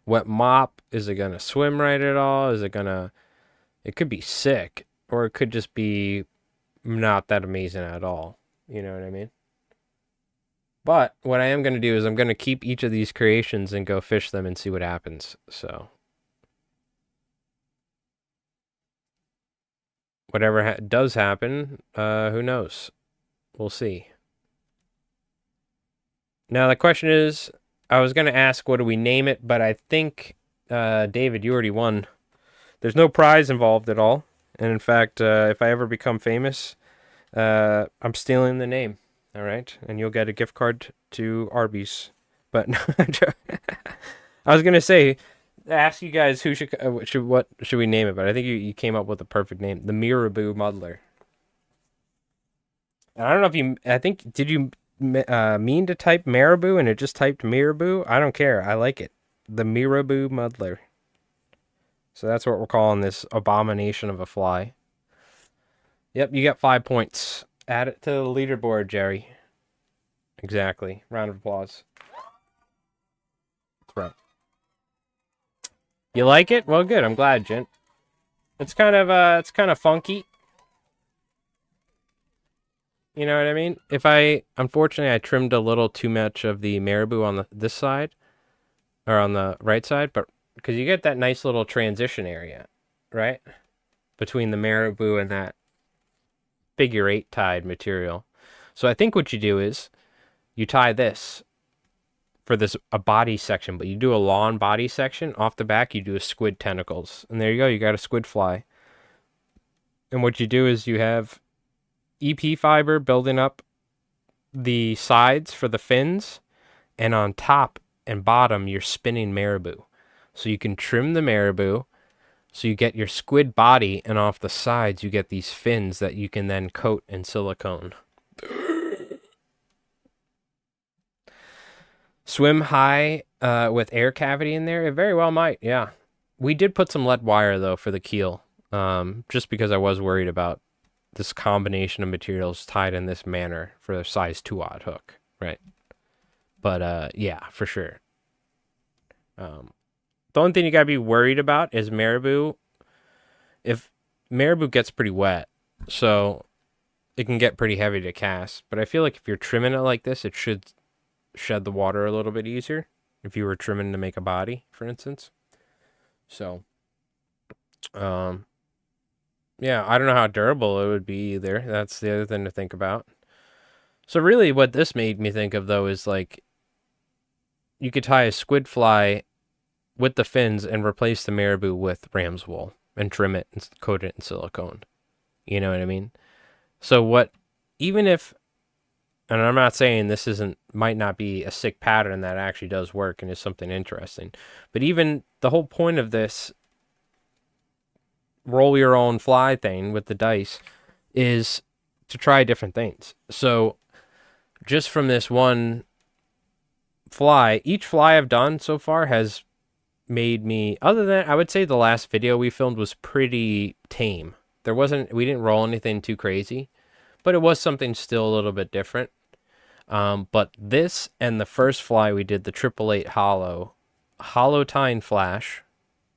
wet mop? Is it gonna swim right at all? Is it gonna? It could be sick, or it could just be not that amazing at all. You know what I mean? But what I am going to do is I'm going to keep each of these creations and go fish them and see what happens. So whatever does happen, who knows? We'll see. Now the question is, I was going to ask what do we name it, but I think, David, you already won. There's no prize involved at all. And in fact, if I ever become famous, I'm stealing the name. All right, and you'll get a gift card to Arby's. But I was gonna say, ask you guys who what should we name it? But I think you came up with the perfect name, the Marabou Muddler. And I don't know if did you mean to type Marabou and it just typed Marabou? I don't care. I like it, the Marabou Muddler. So that's what we're calling this abomination of a fly. Yep, you got 5 points. Add it to the leaderboard, Jerry. Exactly. Round of applause. That's right. You like it? Well, good. I'm glad, gent. It's kind of funky. You know what I mean? Unfortunately, I trimmed a little too much of the marabou on this side, or on the right side, but because you get that nice little transition area, right? Between the marabou and that figure eight tied material. So I think what you do is you tie this for a body section, but you do a lawn body section. Off the back, you do a squid tentacles. And there you go, you got a squid fly. And what you do is you have EP fiber building up the sides for the fins, and on top and bottom, you're spinning marabou. So you can trim the marabou, so you get your squid body, and off the sides, you get these fins that you can then coat in silicone. Swim high with air cavity in there? It very well might, yeah. We did put some lead wire, though, for the keel, just because I was worried about this combination of materials tied in this manner for a size 2/0 hook, right? But yeah, for sure. The only thing you gotta be worried about is marabou. If marabou gets pretty wet, so it can get pretty heavy to cast. But I feel like if you're trimming it like this, it should shed the water a little bit easier. If you were trimming to make a body, for instance. So, yeah, I don't know how durable it would be either. That's the other thing to think about. So really what this made me think of, though, is like you could tie a squid fly with the fins and replace the marabou with ram's wool and trim it and coat it in silicone. You know what I mean? So even if, and I'm not saying this might not be a sick pattern that actually does work and is something interesting, but even the whole point of this roll your own fly thing with the dice is to try different things. So just from this one fly, each fly I've done so far has made me, other than, I would say the last video we filmed was pretty tame. We didn't roll anything too crazy, but it was something still a little bit different. But this and the first fly we did, the 888 hollow tine flash,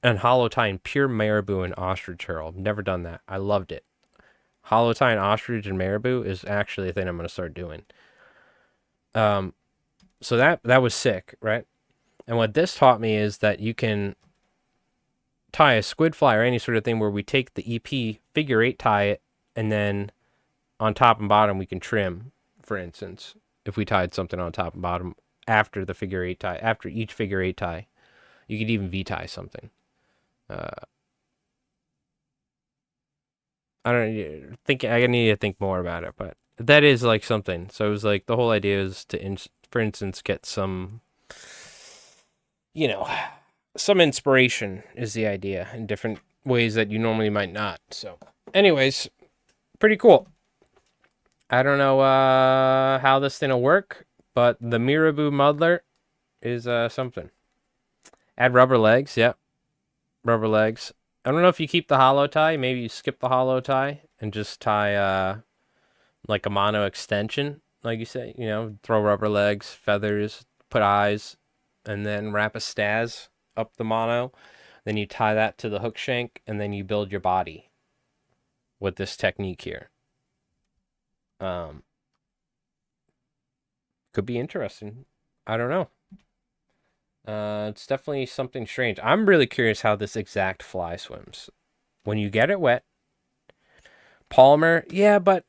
and hollow tine pure marabou and ostrich herald. Never done that. I loved it. Hollow tine ostrich and marabou is actually a thing I'm going to start doing. So that was sick, right? And what this taught me is that you can tie a squid fly or any sort of thing where we take the EP, figure eight tie it, and then on top and bottom we can trim, for instance, if we tied something on top and bottom after the figure eight tie, after each figure eight tie. You could even V-tie something. I don't think I need to think more about it, but that is like something. So it was like the whole idea is to, for instance, get some, some inspiration is the idea in different ways that you normally might not. So, anyways, pretty cool. I don't know how this thing will work, but the marabou muddler is something. Add rubber legs, yep. Rubber legs. I don't know if you keep the hollow tie. Maybe you skip the hollow tie and just tie like a mono extension, like you say. Throw rubber legs, feathers, put eyes, and then wrap a staz up the mono. Then you tie that to the hook shank, and then you build your body with this technique here. Could be interesting. I don't know. It's definitely something strange. I'm really curious how this exact fly swims. When you get it wet, Palmer, yeah, but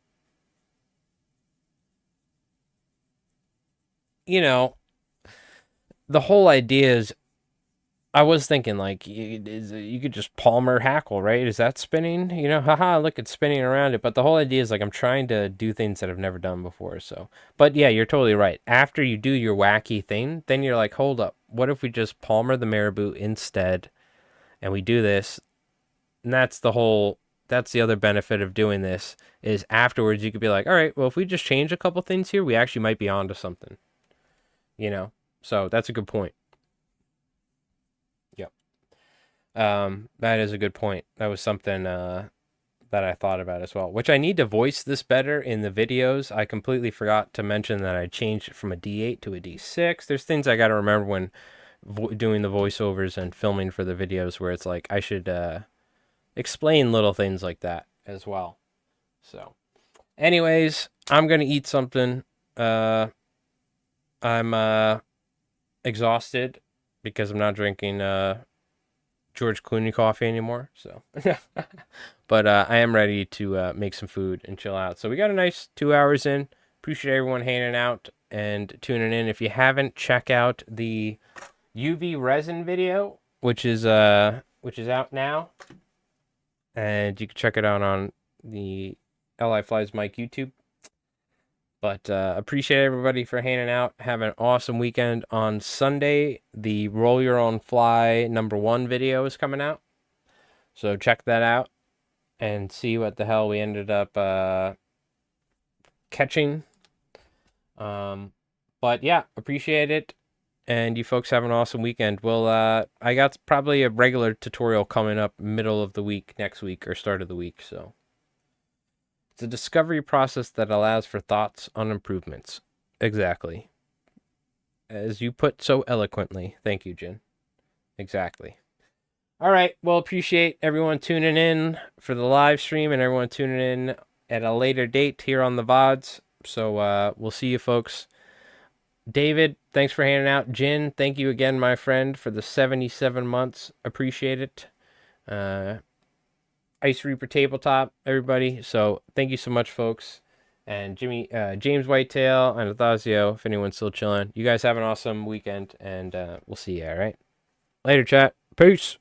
the whole idea is, I was thinking like you could just Palmer hackle, right? Is that spinning? Haha, look, it's spinning around it. But the whole idea is like I'm trying to do things that I've never done before. So, but yeah, you're totally right. After you do your wacky thing, then you're like, hold up, what if we just Palmer the marabou instead, and we do this? And that's the other benefit of doing this is afterwards you could be like, all right, well, if we just change a couple things here, we actually might be onto something. So that's a good point. That is a good point. That was something that I thought about as well, which I need to voice this better in the videos. I completely forgot to mention that I changed it from a D8 to a D6. There's things I got to remember when doing the voiceovers and filming for the videos where it's like I should explain little things like that as well. So, anyways, I'm gonna eat something. I'm exhausted because I'm not drinking George Clooney coffee anymore. So, but I am ready to make some food and chill out. So we got a nice 2 hours in. Appreciate everyone hanging out and tuning in. If you haven't, check out the UV resin video, which is out now, and you can check it out on the LI Flies Mike YouTube. But appreciate everybody for hanging out. Have an awesome weekend. On Sunday, the Roll Your Own Fly #1 video is coming out. So check that out and see what the hell we ended up catching. But yeah, appreciate it. And you folks have an awesome weekend. Well, I got probably a regular tutorial coming up middle of the week next week or start of the week. So it's a discovery process that allows for thoughts on improvements. Exactly. As you put so eloquently. Thank you, Jen. Exactly. All right. Well, appreciate everyone tuning in for the live stream and everyone tuning in at a later date here on the VODs. So we'll see you folks. David, thanks for hanging out. Jen, thank you again, my friend, for the 77 months. Appreciate it. Ice Reaper Tabletop, everybody. So thank you so much, folks. And James Whitetail, and Athasio, if anyone's still chilling. You guys have an awesome weekend, and we'll see you, all right? Later, chat. Peace.